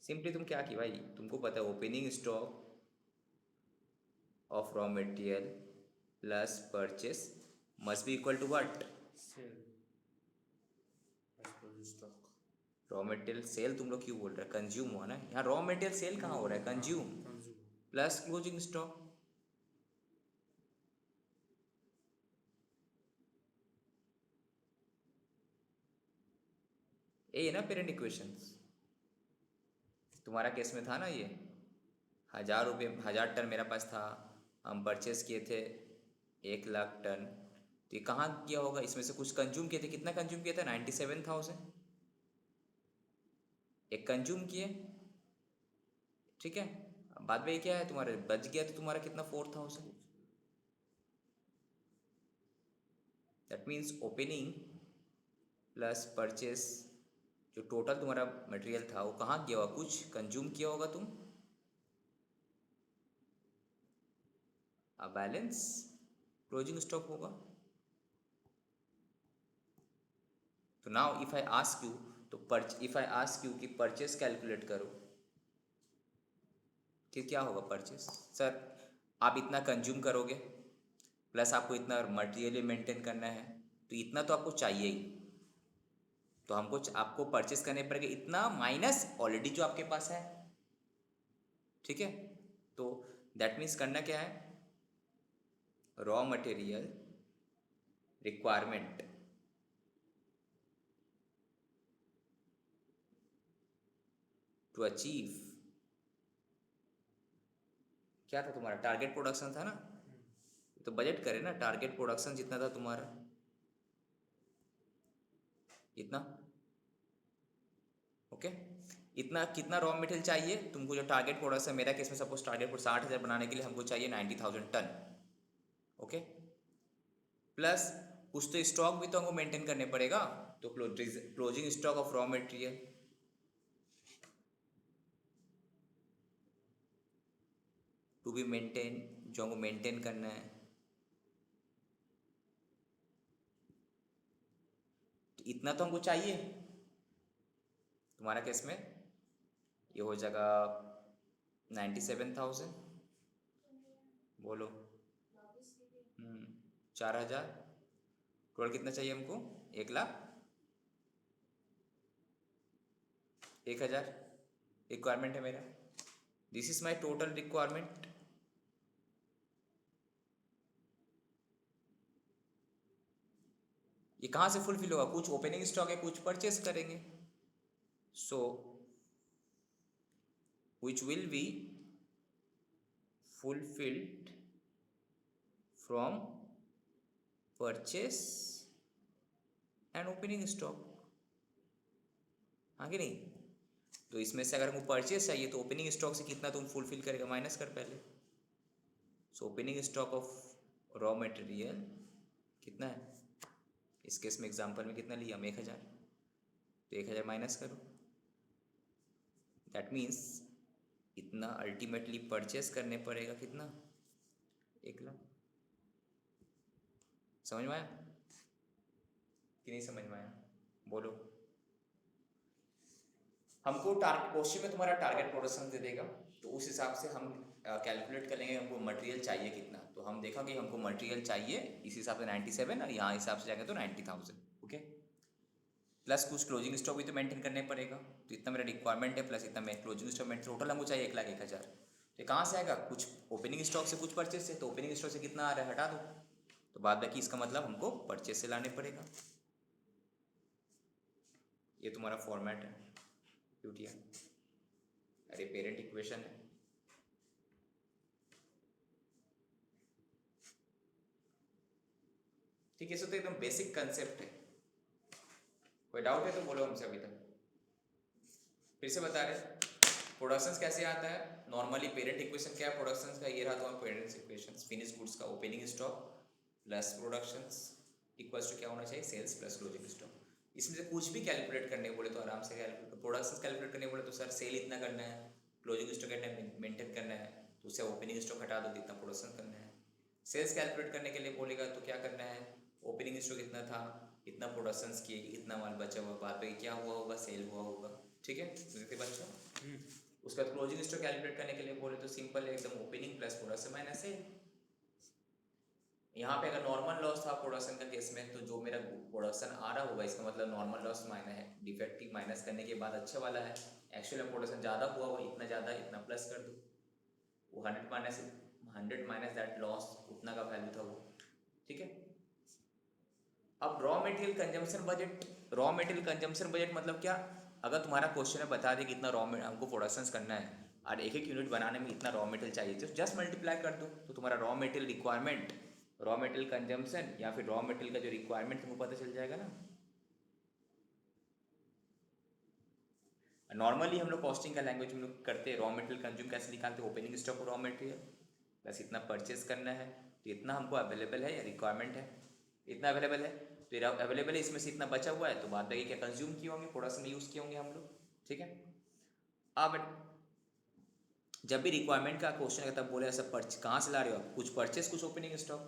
Simply तुम क्या की भाई, तुमको पता है opening stock of raw material plus purchase must be equal to what, raw material sale. तुम लोग क्यों बोल रहे हैं, कंज्यूम हुआ ना, यहाँ रॉ मटेरियल सेल कहाँ हो रहा है, कंज्यूम प्लस क्लोजिंग स्टॉक। ये ना पेरेंट इक्वेशंस, तुम्हारा केस में था ना ये, 1000 रुपये 1000 टन मेरा पास था, हम परचेस किए थे 1,00,000 टन, तो ये कहाँ किया होगा, इसमें से कुछ कंज्यूम किए थे, कितना कंज्यूम किया था, 97,000, एक कंज्यूम किए, ठीक है। अब बाद में ये क्या है तुम्हारे बच गया, तो तुम्हारा कितना 4,000, that means opening plus purchase, जो टोटल तुम्हारा मटेरियल था वो कहाँ गया होगा, कुछ कंज्यूम किया होगा तुम, अब बैलेंस क्लोजिंग स्टॉक होगा। तो now if I ask you, तो इफ आई आस्क यू कि परचेस कैलकुलेट करो, कि क्या होगा परचेस, सर आप इतना कंज्यूम करोगे प्लस आपको इतना मटेरियल मेंटेन करना है, तो इतना तो आपको चाहिए ही, तो हमको आपको परचेस करने पड़ेगा इतना माइनस ऑलरेडी जो आपके पास है, ठीक है। तो दैट मीन्स करना क्या है, raw material requirement to achieve, क्या था तुम्हारा टारगेट प्रोडक्शन था ना, तो बजट करे ना, टारगेट प्रोडक्शन जितना था तुम्हारा इतना, ओके। इतना कितना रॉ मटेरियल चाहिए तुमको, जो टारगेट प्रोडक्शन, मेरा केस में सपोज टारगेट 60,000 बनाने के लिए हमको चाहिए 90,000 टन, ओके, प्लस कुछ तो स्टॉक भी तो हमको मेंटेन करने पड़ेगा, तो closing stock of raw material to be maintain, जो हमको मेंटेन करना है, तो इतना तो हमको चाहिए। तुम्हारा केस में ये हो जाएगा 97,000, बोलो 4,000, टोटल कितना चाहिए हमको, 1,01,000 रिक्वायरमेंट है मेरा, this is my total requirement. ये कहाँ से फुलफिल होगा, कुछ ओपनिंग स्टॉक है, कुछ परचेस करेंगे, सो which will be fulfilled from purchase and opening stock, हाँ कि नहीं? तो इसमें से अगर हमको परचेस चाहिए तो ओपनिंग स्टॉक से कितना तुम फुलफिल करेगा, माइनस कर पहले। So opening stock of raw material कितना है, इस केस में एग्जांपल में कितना लिया हम, 1000, तो 1000 माइनस करो, दैट मीन्स इतना अल्टीमेटली परचेस करने पड़ेगा, कितना, 1,00,000। समझ में आया कि नहीं समझ में आया, बोलो। हमको टारगेट क्वेश्चन में तुम्हारा टारगेट प्रोडक्शन दे देगा, तो उस हिसाब से हम कैलकुलेट कर लेंगे हमको मटेरियल चाहिए कितना। तो हम देखा कि हमको मटेरियल चाहिए इस हिसाब से 97, और यहाँ हिसाब से जाएगा तो 90,000, ओके। प्लस कुछ क्लोजिंग स्टॉक भी तो मेंटेन करने पड़ेगा, तो इतना मेरा रिक्वायरमेंट है प्लस इतना मैं क्लोजिंग स्टॉक में, टोटल हमको चाहिए 1,01,000। तो कहाँ से आएगा, कुछ ओपनिंग स्टॉक से कुछ परचेस से, तो ओपनिंग स्टॉक से कितना आ रहा है हटा दो, तो बाद बाकी इसका मतलब हमको परचेस से लाने पड़ेगा। ये तुम्हारा फॉर्मेट है क्यूटिया, अरे पेरेंट इक्वेशन है। ठीक है, सो तो एकदम बेसिक कंसेप्ट है, कोई डाउट है तो बोलो हमसे अभी तक। फिर से बता रहे प्रोडक्शंस कैसे आता है, नॉर्मली पेरेंट इक्वेशन क्या है प्रोडक्शंस का, ये रहा तुम्हारा पेरेंट इक्वेशन, फिनिश गुड्स का opening stock plus productions equals to क्या होना चाहिए, सेल्स प्लस क्लोजिंग स्टॉक। इसमें से कुछ भी कैलकुलेट करने बोले तो आराम से कैलकुलेट, प्रोडक्शंस कैलकुलेट करने बोले तो सर सेल इतना करना है, क्लोजिंग स्टॉक इतना मेंटेन करना है, तो उससे ओपनिंग स्टॉक हटा दो, इतना प्रोडक्शन करना है। सेल्स कैलकुलेट करने के लिए बोलेगा तो क्या करना है, ओपनिंग स्टॉक इतना था, इतना प्रोडक्शंस किए, इतना माल बचा हुआ, बाद में क्या हुआ होगा, सेल हुआ होगा, ठीक है देखते बच्चों। उसका क्लोजिंग स्टॉक कैलकुलेट करने के लिए बोले तो सिंपल है एकदम, opening plus production minus cell. यहाँ पे अगर नॉर्मल लॉस था प्रोडक्शन का केस में, तो जो मेरा प्रोडक्शन आ रहा होगा इसका मतलब नॉर्मल लॉस माइनस है, डिफेक्टिव माइनस करने के बाद अच्छा वाला है, एक्चुअल में प्रोडक्शन ज़्यादा हुआ हो, इतना ज़्यादा इतना प्लस कर दो, वो 100 माइनस दैट लॉस, उतना का वैल्यू था वो, ठीक है। अब raw material consumption budget, raw material consumption budget मतलब क्या, अगर तुम्हारा क्वेश्चन है बता दे कि इतना रॉ हमको प्रोडक्शंस करना है और एक एक यूनिट बनाने में इतना रॉ मटेरियल चाहिए, तो जस्ट मल्टीप्लाई कर दो, तो तुम्हारा raw material requirement, raw material consumption या फिर रॉ मटेरियल का जो रिक्वायरमेंट तुमको पता चल जाएगा ना। नॉर्मली हम लोग कॉस्टिंग का लैंग्वेज में लोग करते हैं, रॉ मटेरियल कंज्यूम कैसे निकालते हैं, opening stock raw material plus इतना परचेस करना है, तो इतना हमको अवेलेबल है या रिक्वायरमेंट है, इतना अवेलेबल है, तो अवेलेबल है, इसमें से इतना बचा हुआ है, तो बाद बाकी क्या कंज्यूम किए होंगे, प्रोडक्शन में यूज़ किए होंगे हम लोग, ठीक है। अब जब भी रिक्वायरमेंट का क्वेश्चन है तब बोले सब कहाँ से ला रहे हो आप, कुछ परचेस कुछ ओपनिंग स्टॉक,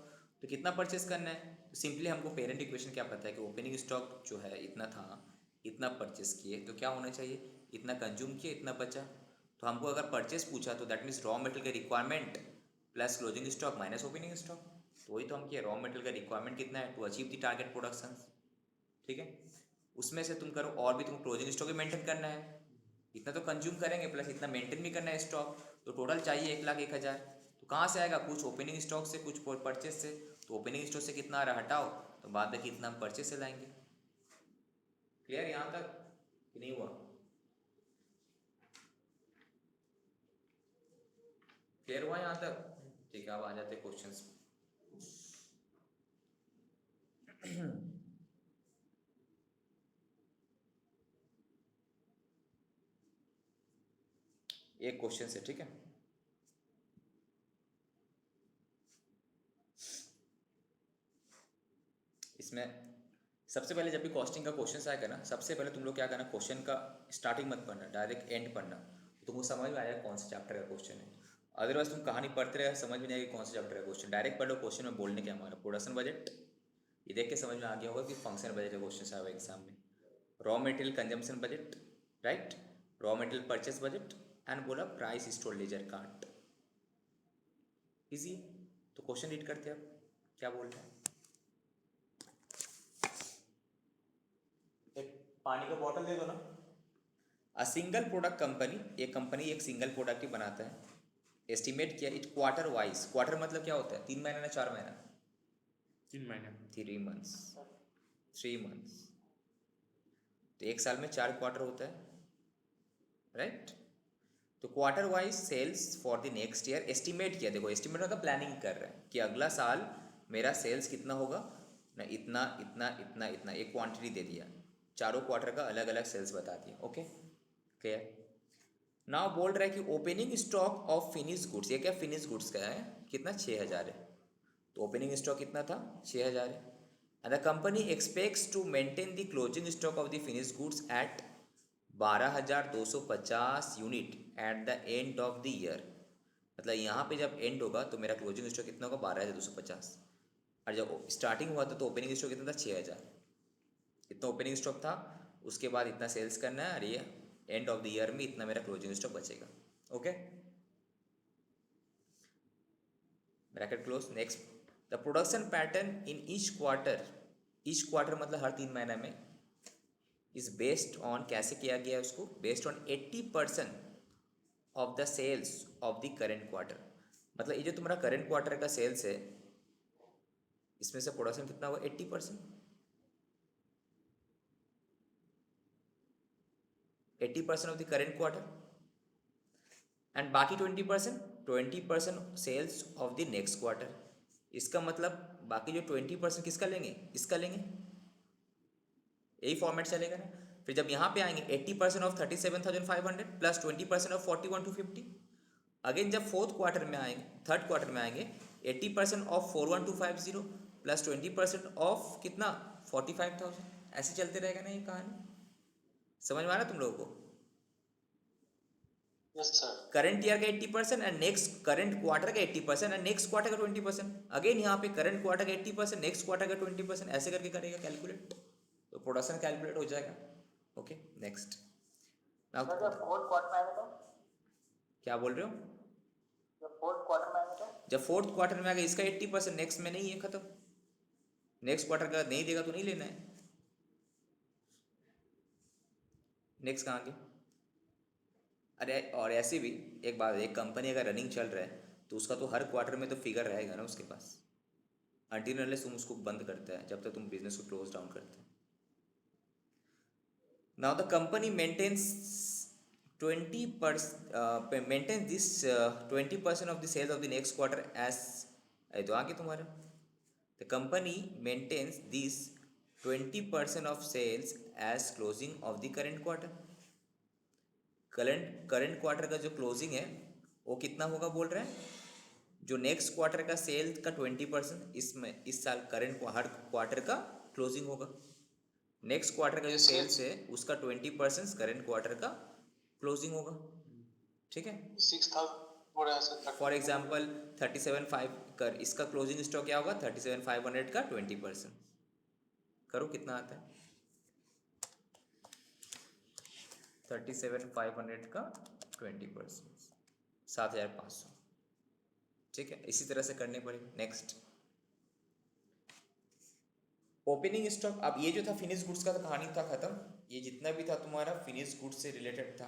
तो कितना परचेस करना है, तो सिंपली हमको पेरेंट इक्वेशन क्या पता है कि ओपनिंग स्टॉक जो है इतना था, इतना परचेस किए, तो क्या होना चाहिए, इतना कंज्यूम किए, इतना बचा, तो हमको अगर परचेस पूछा तो दैट मीन्स रॉ मटेरियल का requirement plus closing stock minus opening stock, तो वही तो हम किए, रॉ मटेरियल का रिक्वायरमेंट कितना है to achieve the target production, ठीक है। उसमें से तुम करो और भी तुम क्लोजिंग स्टॉक भी मेंटेन करना है, इतना तो कंज्यूम करेंगे प्लस इतना मेंटेन भी करना है स्टॉक, तो टोटल चाहिए 1,01,000, तो कहाँ से आएगा, कुछ ओपनिंग स्टॉक से कुछ परचेस से, तो ओपनिंग स्टॉक से कितना आ रहा हटाओ, तो बाद में कितना हम परचेस से लाएंगे। क्लियर यहाँ तक कि नहीं हुआ, क्लियर हुआ यहाँ तक, ठीक है। अब आ जाते क्वेश्चंस। एक क्वेश्चन से, ठीक है। इसमें सबसे पहले जब भी कॉस्टिंग का क्वेश्चन आएगा ना, सबसे पहले तुम लोग क्या करना, क्वेश्चन का स्टार्टिंग मत पढ़ना, डायरेक्ट एंड पढ़ना, तो तुमको समझ में आएगा कौन सा चैप्टर का क्वेश्चन है। अदरवाइज तुम कहानी पढ़ते रहे समझ में नहीं आएगी कौन सा चैप्टर का क्वेश्चन, डायरेक्ट पढ़ लो क्वेश्चन में बोलने के हमारा प्रोडक्शन बजट, ये देख के समझ में आ गया होगा कि फंक्शन बजट का क्वेश्चन आएगा एग्जाम में, raw material consumption budget, right, raw material purchase budget and बोला price store ledger cart, easy. तो क्वेश्चन रीड करते हैं आप क्या बोल रहे हैं। एक पानी का बॉटल दे दो ना। अ सिंगल प्रोडक्ट कंपनी, एक कंपनी एक सिंगल प्रोडक्ट ही बनाता है, एस्टिमेट किया इट क्वार्टर वाइज, क्वार्टर मतलब क्या होता है, 3 महीना ना 4 महीना, 3 महीने, 3 मंथ्स, 3 मंथ्स, तो एक साल में 4 क्वार्टर होता है, राइट। तो quarter wise sales for the next year estimate किया। देखो एस्टिमेट मतलब प्लानिंग कर रहे हैं कि अगला साल मेरा सेल्स कितना होगा ना, इतना इतना इतना इतना, एक क्वांटिटी दे दिया, चारों क्वार्टर का अलग अलग सेल्स बता दिया। Okay clear. नाउ बोल रहा है कि opening stock of finish goods, ये क्या फिनिश गुड्स का है, कितना 6000 है, तो ओपनिंग स्टॉक कितना था 6000 है। And the company expects to maintain the closing stock of the finish goods at 12250 unit at the end of the year. मतलब यहाँ पे जब एंड होगा तो मेरा क्लोजिंग स्टॉक कितना होगा 12250, और जब स्टार्टिंग हुआ था तो ओपनिंग स्टॉक कितना था 6000, इतना ओपनिंग स्टॉक था, उसके बाद इतना सेल्स करना है, और ये एंड ऑफ द ईयर में इतना मेरा क्लोजिंग स्टॉक बचेगा। Okay bracket close. Next, the production pattern in each quarter मतलब हर 3 महीने में, इज बेस्ड ऑन, कैसे किया गया है उसको, based on 80% of the sales of the current quarter. मतलब ये जो तुम्हारा करेंट क्वार्टर का सेल्स है, इसमें से प्रोडक्शन कितना हुआ 80%, 80% of the current quarter, and बाकी 20% sales of the next quarter. इसका मतलब बाकी जो 20% किसका लेंगे, इसका लेंगे, यही फॉर्मेट चलेगा ना। फिर जब यहाँ पे आएंगे 80% ऑफ 37,500 प्लस 20% ऑफ 41,250। अगेन जब फोर्थ क्वार्टर में आएंगे, थर्ड क्वार्टर में आएंगे 80% ऑफ 41,250 प्लस 20% ऑफ कितना 45,000। ऐसे चलते रहेगा ना ये कहानी। समझ में आ रहा तुम लोगों को। Yes sir. करंट ईयर का 80% एंड नेक्स्ट करंट क्वार्टर का 80% एंड नेक्स्ट क्वार्टर का 20%। अगेन यहाँ पे करंट क्वार्टर का 80%, नेक्स्ट क्वार्टर का 20%, ऐसे करके करेगा कैलकुलेट, तो प्रोडक्शन कैलकुलेट हो जाएगा। Okay next. सर जब फोर्थ क्वार्टर में आएंगे तो, क्या बोल रहे हो, जब फोर्थ क्वार्टर में आएंगे तो, जब फोर्थ क्वार्टर में आ गया इसका 80%, नेक्स्ट में नहीं है, खत्म। नेक्स्ट क्वार्टर का नहीं देगा तो नहीं लेना है। नेक्स्ट कहाँ गया। अरे और ऐसे भी एक बात, एक कंपनी अगर रनिंग चल रहा है तो उसका तो हर क्वार्टर में तो फिगर रहेगा ना उसके पास, अनटिल अनलेस तुम उसको बंद करता है, जब तक तुम बिजनेस को क्लोज डाउन करते हैं। Now the company maintains 20% of the sales of the next quarter as, तो आगे तुम्हारा, the company maintains this 20% of sales as closing of the current quarter. Current quarter का जो क्लोजिंग है वो कितना होगा बोल रहे हैं, जो नेक्स्ट क्वार्टर का सेल का 20% इसमें इस साल करंट हर क्वार्टर का क्लोजिंग होगा। नेक्स्ट क्वार्टर का जो सेल्स है उसका 20% करंट क्वार्टर का क्लोजिंग होगा। ठीक है, 6,000 फॉर एग्जाम्पल 37,500 कर, इसका क्लोजिंग स्टॉक क्या होगा 37,500 का 20%, करो कितना आता है 37,500 का 20%, 7,500। ठीक है, इसी तरह से करने पड़ेगा। Next, opening stock. अब ये जो था फिनिश गुड्स का तो कहानी था खत्म, ये जितना भी था तुम्हारा फिनिश गुड्स से रिलेटेड था।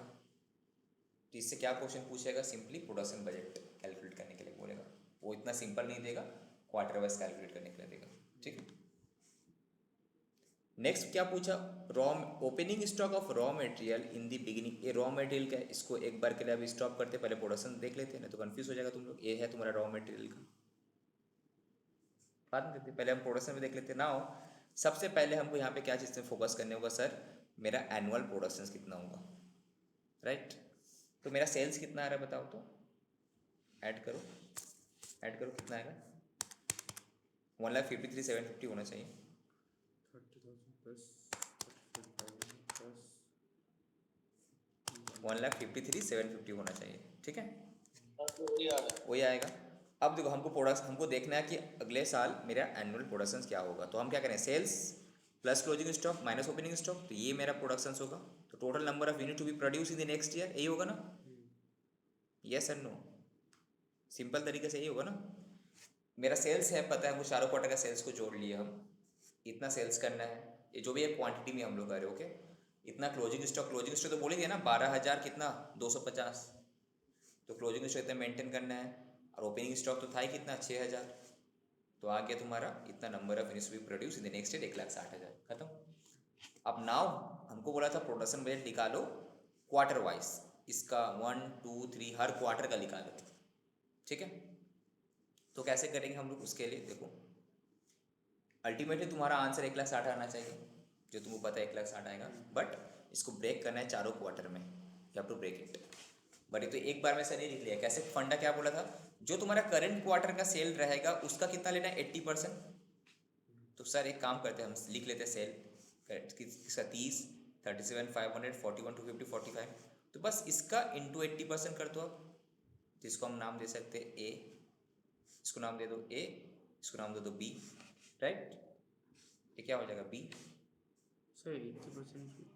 तो इससे क्या क्वेश्चन पूछेगा, सिंपली प्रोडक्शन बजट कैलकुलेट करने के लिए बोलेगा। वो इतना सिंपल नहीं देगा, क्वार्टर वाइज कैलकुलेट करने के लिए देगा। ठीक है, नेक्स्ट क्या पूछा, raw opening stock of raw material in the beginning. ये रॉ मटेरियल का, इसको एक बार के लिए अभी स्टॉप करते, पहले प्रोडक्शन देख लेते हैं, ना तो कंफ्यूज हो जाएगा तुम लोग। ये है तुम्हारा रॉ मटेरियल का, बात नहीं करते, पहले हम प्रोडक्शन में देख लेते हैं। नाउ सबसे पहले हमको यहाँ पे क्या चीज़ में फोकस करने होगा, सर मेरा एनुअल प्रोडक्शन कितना होगा, राइट। तो मेरा सेल्स कितना आ रहा है बताओ तो, ऐड करो कितना आएगा, 1,53,750 होना चाहिए। 30,000 plus 1,53,750 होना चाहिए। ठीक है, वही आ रहा है। वही आएगा। अब देखो हमको देखना है कि अगले साल मेरा एनुअल प्रोडक्शन क्या होगा। तो हम क्या करें, sales plus closing stock minus opening stock, तो ये मेरा प्रोडक्शन होगा। तो total number of unit to be produce in the next year, यही होगा ना, यस एंड नो, सिंपल तरीके से यही होगा ना। मेरा सेल्स है, पता है हमको चारों क्वार्टर का सेल्स को जोड़ लिए हम, इतना सेल्स करना है, ये जो भी है क्वांटिटी में हम लोग कर रहे हैं। ओके, इतना क्लोजिंग स्टॉक तो बोल ही दिया ना 12,000 कितना 250, तो क्लोजिंग स्टॉक इतना मेंटेन करना है, और ओपनिंग स्टॉक तो था ही कितना 6,000, तो आ गया तुम्हारा इतना number of units B produce in the next year 1,60,000, खत्म। अब नाउ हमको बोला था प्रोडक्शन बजट निकालो क्वार्टर वाइज, इसका 1 2 3 हर क्वार्टर का निकालो, ठीक है। तो कैसे करेंगे हम लोग उसके लिए, देखो अल्टीमेटली तुम्हारा आंसर 1,60,000 आना चाहिए, जो तुमको पता है 1,60,000 आएगा, बट इसको ब्रेक करना है चारों क्वार्टर में, you have to break it. But ये तो एक बार में से नहीं लिख लिया, कैसे फंडा क्या बोला था, जो तुम्हारा करंट क्वार्टर का सेल रहेगा उसका कितना लेना है 80%। तो सर एक काम करते हैं, हम लिख लेते हैं सेल किसका 30 37 500 41 250 45, तो बस इसका इंटू 80% कर दो आप, जिसको हम नाम दे सकते हैं ए, इसको नाम दे दो ए, इसको नाम दे दो बी, राइट। ये क्या हो जाएगा B, sir 80%।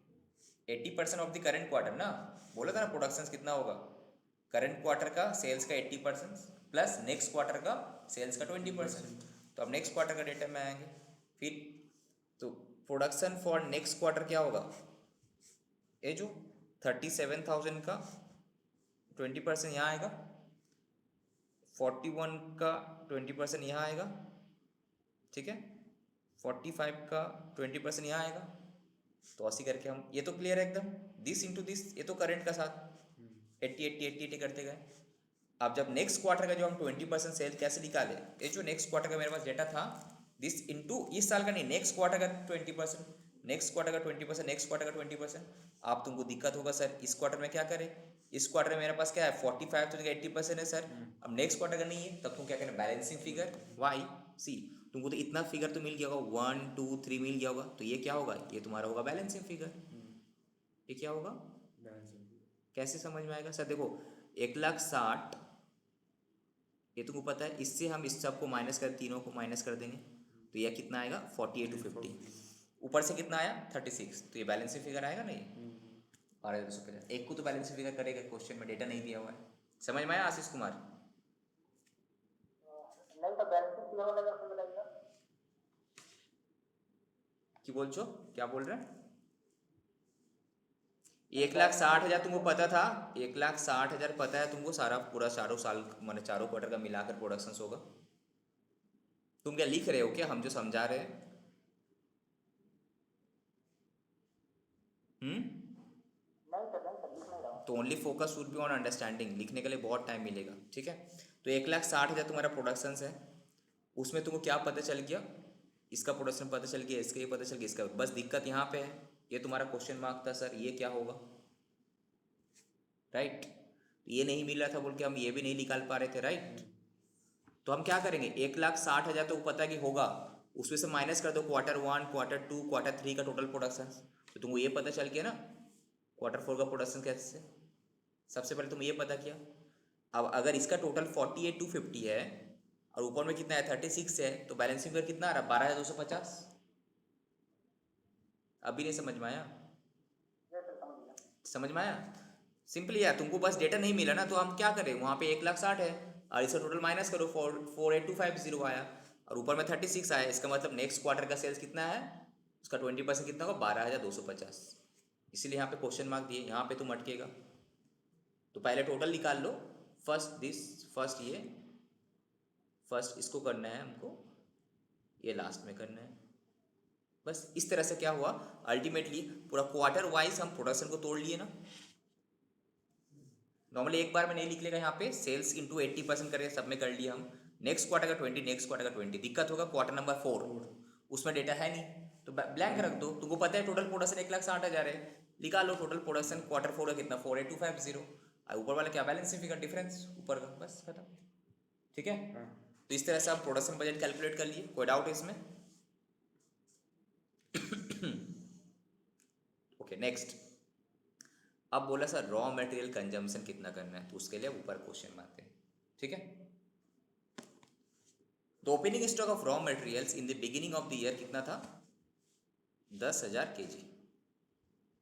80% of the current quarter ना, बोला था ना प्रोडक्शन कितना होगा, करंट क्वार्टर का सेल्स का 80% प्लस नेक्स्ट क्वार्टर का सेल्स का 20%। तो अब नेक्स्ट क्वार्टर का डेटा में आएंगे फिर, तो प्रोडक्शन फॉर नेक्स्ट क्वार्टर क्या होगा, ये जो 37,000 का 20% यहाँ आएगा, 41 का 20% यहाँ आएगा, ठीक है, 45 का 20% यहाँ आएगा, तो 80 करके हम, ये तो क्लियर है एकदम, दिस इंटू दिस, ये तो करंट का साथ 80 80 80 80 करते गए। अब जब नेक्स्ट क्वार्टर का जो हम 20% सेल कैसे निकाले, ये जो नेक्स्ट क्वार्टर का मेरे पास डेटा था, दिस इंटू इस साल का नहीं, नेक्स्ट क्वार्टर का 20%, नेक्स्ट क्वार्टर का 20%, नेक्स्ट क्वार्टर का 20%। आप तुमको दिक्कत होगा सर इस क्वार्टर में क्या करें, इस क्वार्टर में मेरे पास क्या है 45 तो 80% है सर, अब नेक्स्ट क्वार्टर का नहीं है, तब तुम क्या करें बैलेंसिंग फिगर वाई सी, तुमको तो इतना फिगर तो मिल गया होगा 1 2 3 मिल गया होगा, तो ये क्या होगा, ये तुम्हारा होगा बैलेंसिंग फिगर। ये क्या होगा, कैसे समझ में आएगा सर, देखो 1,60,000 ये तुमको पता है, इससे हम इस सब को माइनस कर, तीनों को माइनस कर देंगे, तो यह कितना आएगा 48 to 50, ऊपर से कितना आया 36, तो ये बैलेंसिंग फिगर आएगा नहीं, और एक को तो बैलेंसिंग फिगर करेगा, क्वेश्चन में डेटा नहीं दिया हुआ है। समझ में आया आशीष कुमार? नहीं तो बैलेंसिंग फिगर वाला कैसे मिलेगा? कि बोल छो, क्या बोल रहे हैं? 1,60,000 तुमको पता था, 1,60,000 पता है तुमको, सारा पूरा चारों साल मैंने चारों क्वार्टर का मिलाकर प्रोडक्शन होगा। तुम क्या लिख रहे हो क्या, हम जो समझा रहे हैं? नहीं सर लिख नहीं रहा हूँ। तो only focus would be on understanding, लिखने के लिए बहुत टाइम मिलेगा, ठीक है। तो 1,60,000 तुम्हारा प्रोडक्शन है, उसमें तुमको क्या पता चल गया, इसका प्रोडक्शन पता चल गया, इसका ये पता चल गया, इसका, बस दिक्कत यहाँ पे है, ये तुम्हारा क्वेश्चन मार्क था सर ये क्या होगा, राइट। ये नहीं मिल रहा था बोल के हम ये भी नहीं निकाल पा रहे थे, राइट। तो हम क्या करेंगे, 1,60,000 तो पता है कि होगा, उसमें से माइनस कर दो क्वार्टर 1 क्वार्टर 2 क्वार्टर 3 का टोटल प्रोडक्शन, तो तुमको ये पता चल गया ना क्वार्टर 4 का प्रोडक्शन कैसे, सबसे पहले तुम ये पता किया। अब अगर इसका टोटल 48 to 50 है और ऊपर में कितना है 36 है, तो बैलेंसिंग फिगर कितना आ रहा है 12,250। अभी नहीं समझ में आया? समझ में आया? सिंपली यार, तुमको बस डेटा नहीं मिला ना, तो हम क्या करें, वहाँ पे 1,60,000 है और इसका टोटल माइनस करो 48,250 आया और ऊपर में 36 आया, इसका मतलब नेक्स्ट क्वार्टर का सेल्स कितना है, उसका 20% कितना होगा 12,250, इसीलिए यहाँ पे क्वेश्चन मार्क दिए, यहाँ पे तुम अटकेगा। तो पहले टोटल निकाल लो, फर्स्ट दिस, फर्स्ट ये, फर्स्ट इसको करना है हमको, ये लास्ट में करना है, बस इस तरह से क्या हुआ, अल्टीमेटली पूरा क्वार्टर वाइज हम प्रोडक्शन को तोड़ लिए ना। नॉर्मली एक बार में नहीं लिख लेगा, यहाँ पे सेल्स इंटू 80% करके सब में कर लिया हम, नेक्स्ट क्वार्टर का 20, नेक्स्ट क्वार्टर का 20, दिक्कत होगा क्वार्टर नंबर 4, उसमें डेटा है नहीं, तो ब्लैंक रख दो। तुमको पता है टोटल प्रोडक्शन 1,60,000 है, निकालो टोटल प्रोडक्शन क्वार्टर 4 का कितना 48,250, और ऊपर वाला क्या बैलेंसिंग फिगर डिफरेंस ऊपर का, बस खत्म, ठीक है। तो इस तरह से आप प्रोडक्शन बजट कैलकुलेट कर लिए, कोई डाउट है इसमें? ओके नेक्स्ट, अब बोला सर रॉ मटेरियल कंजम्पशन कितना करना है, तो उसके लिए ऊपर क्वेश्चन आते हैं, ठीक है। तो opening stock of raw materials in the beginning of the year कितना था 10,000 kg,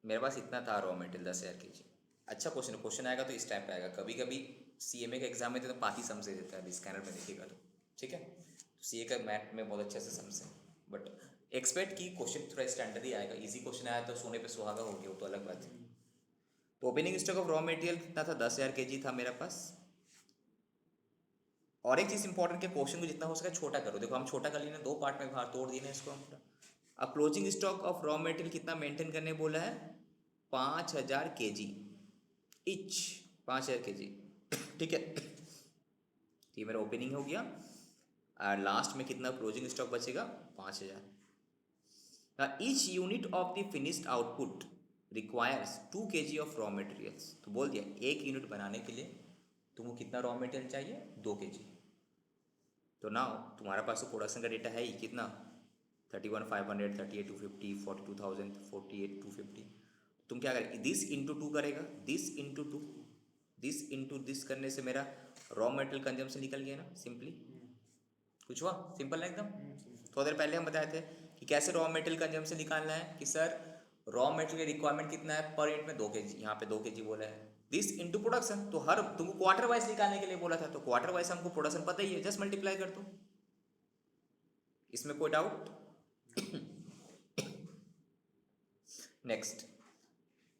मेरे पास इतना था रॉ मटेरियल 10,000 kg। अच्छा क्वेश्चन, क्वेश्चन आएगा तो इस टाइप का आएगा, कभी कभी CMA का एग्जाम में तो पाती सम से देता है, अभी स्कैनर में देखिएगा तो, ठीक है। तो CA का मैथ में बहुत अच्छे से सम से, बट एक्सपेक्ट की क्वेश्चन थोड़ा स्टैंडर्ड ही आएगा, इजी क्वेश्चन आया तो सोने पे सुहागा हो गया, वो तो अलग बात है। तो opening stock of raw material कितना था 10,000 kg था मेरे पास। और एक चीज़ इंपॉर्टेंट के क्वेश्चन को जितना हो सके छोटा करो, देखो हम छोटा कर लिए ना, 2 पार्ट में बाहर तोड़ दिए ना इसको हम। अब closing stock of raw material कितना मेंटेन करने बोला है 5,000 kg, इच 5000 kg, ठीक है। तो ये मेरा ओपनिंग हो गया और लास्ट में कितना क्लोजिंग स्टॉक बचेगा 5000। Each unit of the finished output requires 2 kg of raw materials. तो बोल दिया एक यूनिट बनाने के लिए तुमको कितना रॉ मटेरियल चाहिए 2 kg। तो नाउ तुम्हारा पास तो प्रोडक्शन का डेटा है ही कितना 31,500, 38,250, 42,000, 48,250। तुम क्या करें दिस इंटू 2 करेगा, this into 2, this into this करने से मेरा रॉ मटेरियल कंजम्पशन निकल गया ना सिंपली। कुछ हुआ सिंपल है एकदम। थोड़ी देर पहले हम बताए थे कि कैसे रॉ मटेरियल कंजम्पशन निकालना है कि सर रॉ मटेरियल की रिक्वायरमेंट कितना है पर यूनिट में 2 kg, यहाँ पे 2 kg बोला है, दिस इंटू प्रोडक्शन। तो हर तुमको क्वार्टर वाइज निकालने के लिए बोला था, तो क्वार्टर वाइज हमको प्रोडक्शन पता ही है, जस्ट मल्टीप्लाई कर दो। इसमें कोई डाउट? नेक्स्ट,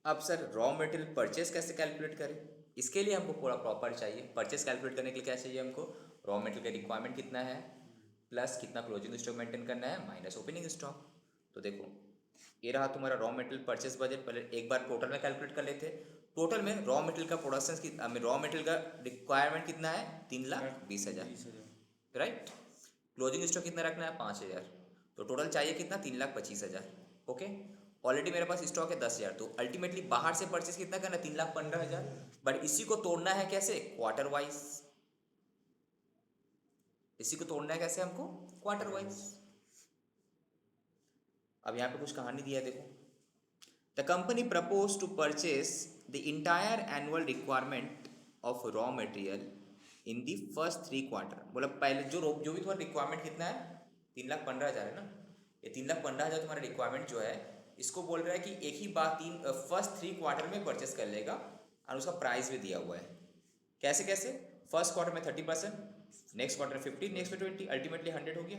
अब सर रॉ मटेरियल परचेस कैसे कैलकुलेट करें? इसके लिए हमको पूरा प्रॉपर चाहिए। परचेस कैलकुलेट करने के लिए क्या चाहिए हमको? रॉ मटेरियल का रिक्वायरमेंट कितना है प्लस कितना क्लोजिंग स्टॉक मेंटेन करना है माइनस ओपनिंग स्टॉक। तो देखो ये रहा तुम्हारा रॉ मटेरियल परचेस बजट। पहले एक बार टोटल में कैलकुलेट कर लेते। टोटल में रॉ मटेरियल का प्रोडक्शन की रॉ मटेरियल का रिक्वायरमेंट कितना है 3,20,000, राइट। क्लोजिंग स्टॉक कितना रखना है 5,000। तो टोटल चाहिए कितना 3,25,000। ओके, ऑलरेडी मेरे पास स्टॉक है 10,000, तो अल्टीमेटली बाहर से परचेस कितना करना 3,15,000। बट इसी को तोड़ना है कैसे? Quarter wise. इसी को तोड़ना है कैसे हमको? Quarter wise. अब यहाँ पे कुछ कहानी दिया है देखो। The company propose to purchase the entire annual requirement of raw material in the first 3 quarter. मतलब पहले जो भी तुम्हारा रिक्वायरमेंट कितना है 3,15,000 है ना। ये 3,15,000 तुम्हारा रिक्वायरमेंट जो है इसको बोल रहा है कि एक ही बार फर्स्ट 3 क्वार्टर में परचेस कर लेगा और उसका प्राइस भी दिया हुआ है। कैसे कैसे? फर्स्ट क्वार्टर में 30%, नेक्स्ट क्वार्टर में 50, नेक्स्ट में 20, अल्टीमेटली 100 हो गया।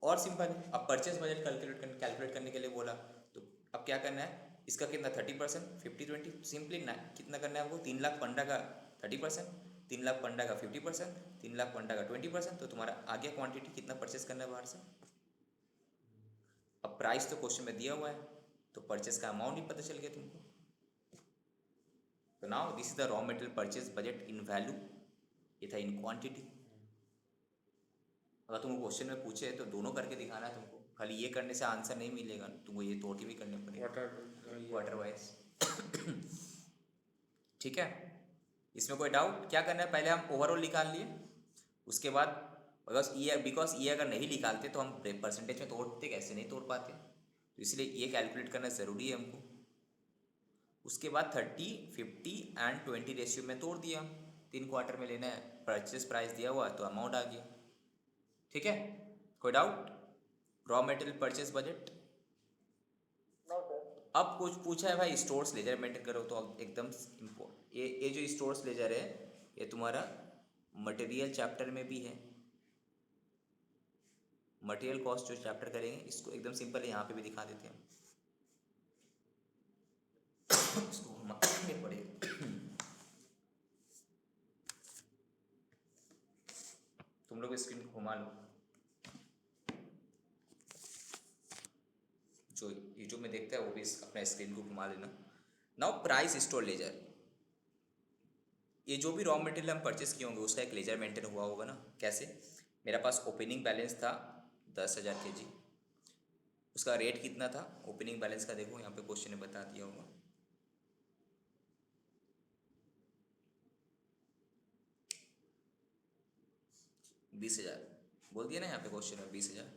और सिंपल है। अब परचेस बजट कैलकुलेट करने के लिए बोला, तो अब क्या करना है? इसका कितना 30%, 50-20, सिंपली ना कितना करना है हमको 3,15,000 का 30%, 3,15,000 का 50%, 3,15,000 का 20%। तो तुम्हारा आगे क्वांटिटी कितना परचेस करना है बाहर से। अब प्राइस तो क्वेश्चन में दिया हुआ है, तो परचेस का अमाउंट ही पता चल गया तुमको। तो now this is the raw material purchase budget in value, ये था इन क्वांटिटी। अगर तुमको क्वेश्चन में पूछे तो दोनों करके दिखाना है तुमको, खाली ये करने से आंसर नहीं मिलेगा, तुमको ये तोड़ के भी करने पड़ेगा क्वार्टर वाइज। ठीक है, इसमें कोई डाउट? क्या करना है, पहले हम ओवरऑल निकाल लिए, उसके बाद बिकॉज ये अगर नहीं निकालते तो हम परसेंटेज में तोड़ते कैसे, नहीं तोड़ पाते, तो इसलिए ये कैलकुलेट करना ज़रूरी है हमको। उसके बाद 30, 50 एंड 20 रेशियो में तोड़ दिया। 3 क्वार्टर में लेना है, परचेस प्राइस दिया हुआ तो अमाउंट आ गया। ठीक है, कोई doubt? Raw material purchase budget. No sir. अब कुछ पूछा है भाई स्टोर्स लेजर मेंटेन करो, तो एकदम ये जो स्टोर्स लेजर है ये तुम्हारा मटेरियल चैप्टर में भी है। मटेरियल कॉस्ट जो चैप्टर करेंगे इसको एकदम सिंपल है, यहाँ पे भी दिखा देते हैं इसको घुमाने पड़ेगा। तुम लोग स्क्रीन को घुमा लो, जो यूट्यूब में देखता है वो भी अपना स्क्रीन को घुमा लेना। नाउ प्राइस स्टोर लेजर, ये जो भी रॉ मटेरियल हम परचेस किए होंगे उसका एक लेजर मेंटेन हुआ होगा ना। कैसे? मेरा पास ओपनिंग बैलेंस था 10,000 kg, उसका रेट कितना था ओपनिंग बैलेंस का, देखो यहाँ पे क्वेश्चन ने बता दिया होगा। बीस 20,000 बोल दिया ना यहाँ पे क्वेश्चन में, 20,000।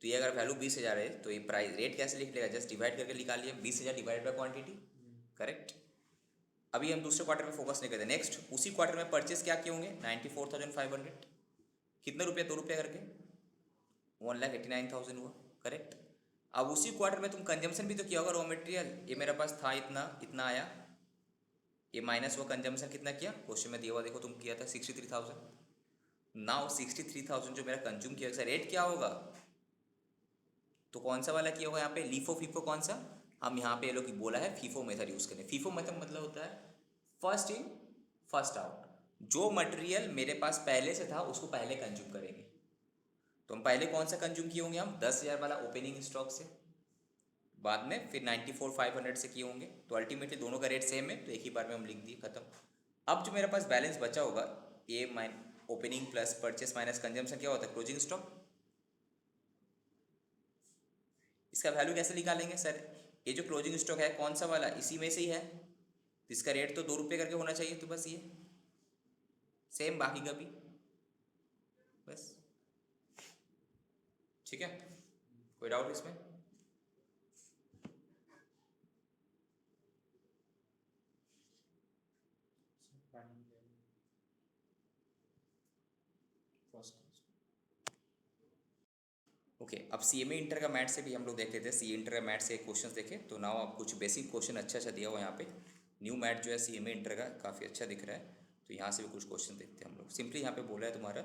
तो ये अगर वैल्यू 20,000 है तो ये प्राइस रेट कैसे लिख लेगा, जस्ट डिवाइड करके निकाल लिया, 20,000 डिवाइड बाय क्वांटिटी, करेक्ट। अभी हम दूसरे क्वार्टर में फोकस नहीं करते। नेक्स्ट उसी क्वार्टर में परचेस क्या किए होंगे 94,500, कितने रुपये 2 रुपये करके 1,89,000 हुआ, करेक्ट। अब उसी क्वार्टर में तुम कंजम्पशन भी तो किया होगा रॉ मटेरियल, ये मेरा पास था इतना आया, ये माइनस हुआ, कंजम्पशन कितना किया क्वेश्चन में दिया हुआ, देखो तुम किया था 63,000। नाउ 63,000 जो मेरा कंज्यूम किया, रेट क्या होगा, तो कौन सा वाला किया होगा यहाँ पे, लीफो फीफो कौन सा, हम यहाँ पे ये लोग बोला है फीफो मेथड यूज़ करें। फीफो मेथड मतलब होता है फर्स्ट इन फर्स्ट आउट, जो मटेरियल मेरे पास पहले से था उसको पहले कंज्यूम करेंगे, तो हम पहले कौन सा कंज्यूम किए होंगे, हम 10,000 वाला ओपनिंग स्टॉक से, बाद में फिर 94,500 से किए होंगे। तो अल्टीमेटली दोनों का रेट सेम है, तो एक ही बार में हम लिख दिए, खत्म। अब जो मेरे पास बैलेंस बचा होगा, ए माइन opening plus purchase minus consumption क्या होता है, क्लोजिंग स्टॉक। इसका वैल्यू कैसे निकालेंगे सर, ये जो क्लोजिंग स्टॉक है कौन सा वाला, इसी में से ही है, तो इसका रेट तो 2 रुपये करके होना चाहिए, तो बस ये सेम बाकी का भी, बस। ठीक है, कोई डाउट इसमें? ओके अब CMA इंटर का मैथ से भी हम लोग देख लेते हैं। CA इंटर का मैथ से क्वेश्चंस देखे तो नाउ आप कुछ बेसिक क्वेश्चन अच्छा दिया हुआ है यहाँ पे। न्यू मैथ जो है CMA इंटर का काफ़ी अच्छा दिख रहा है, तो यहाँ से भी कुछ क्वेश्चन देखते हैं हम लोग। सिंपली यहाँ पे बोला है तुम्हारा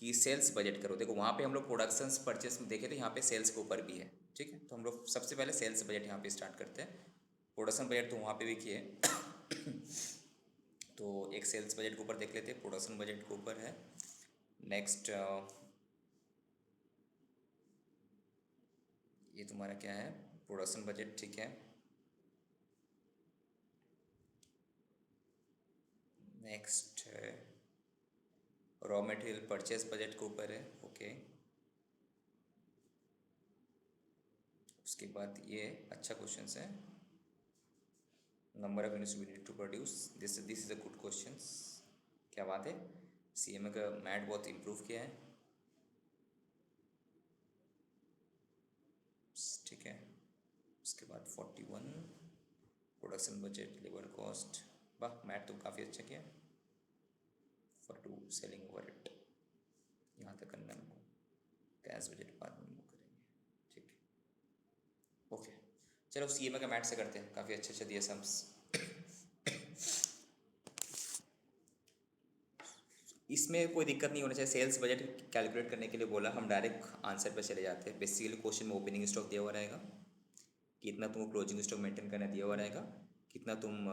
कि सेल्स बजट करो। देखो वहाँ पे हम लोग प्रोडक्शंस परचेस में देखे तो यहाँ पे सेल्स के ऊपर भी है, ठीक है। तो हम लोग सबसे पहले सेल्स बजट यहाँ पे स्टार्ट करते हैं। प्रोडक्शन बजट तो वहाँ पे भी किए तो एक सेल्स बजट के ऊपर देख लेते हैं, प्रोडक्शन बजट के ऊपर है। नेक्स्ट ये तुम्हारा क्या है, प्रोडक्शन बजट, ठीक है। नेक्स्ट है रॉ मटेरियल परचेस बजट के ऊपर है, ओके। उसके बाद ये अच्छा क्वेश्चन है, number of units we need to produce, this is a good question. क्या बात है, CMA का मैथ बहुत इम्प्रूव किया है, ठीक है। उसके बाद 41 प्रोडक्शन बजट, लेबर कॉस्ट, वाह मैथ तो काफ़ी अच्छा किया। 42 सेलिंग ओवरहेड, यहाँ तक करना हमको, कैश बजट बाद में मूव करेंगे, ठीक है। ओके चलो CMA का मैथ से करते हैं, काफ़ी अच्छे अच्छे दिए सम्स। इसमें कोई दिक्कत नहीं होना चाहिए। सेल्स बजट कैलकुलेट करने के लिए बोला, हम डायरेक्ट आंसर पे चले जाते हैं। बेसिकली क्वेश्चन में ओपनिंग स्टॉक दिया हुआ रहेगा, कितना तुमको क्लोजिंग स्टॉक मेंटेन करना दिया हुआ रहेगा, कितना तुम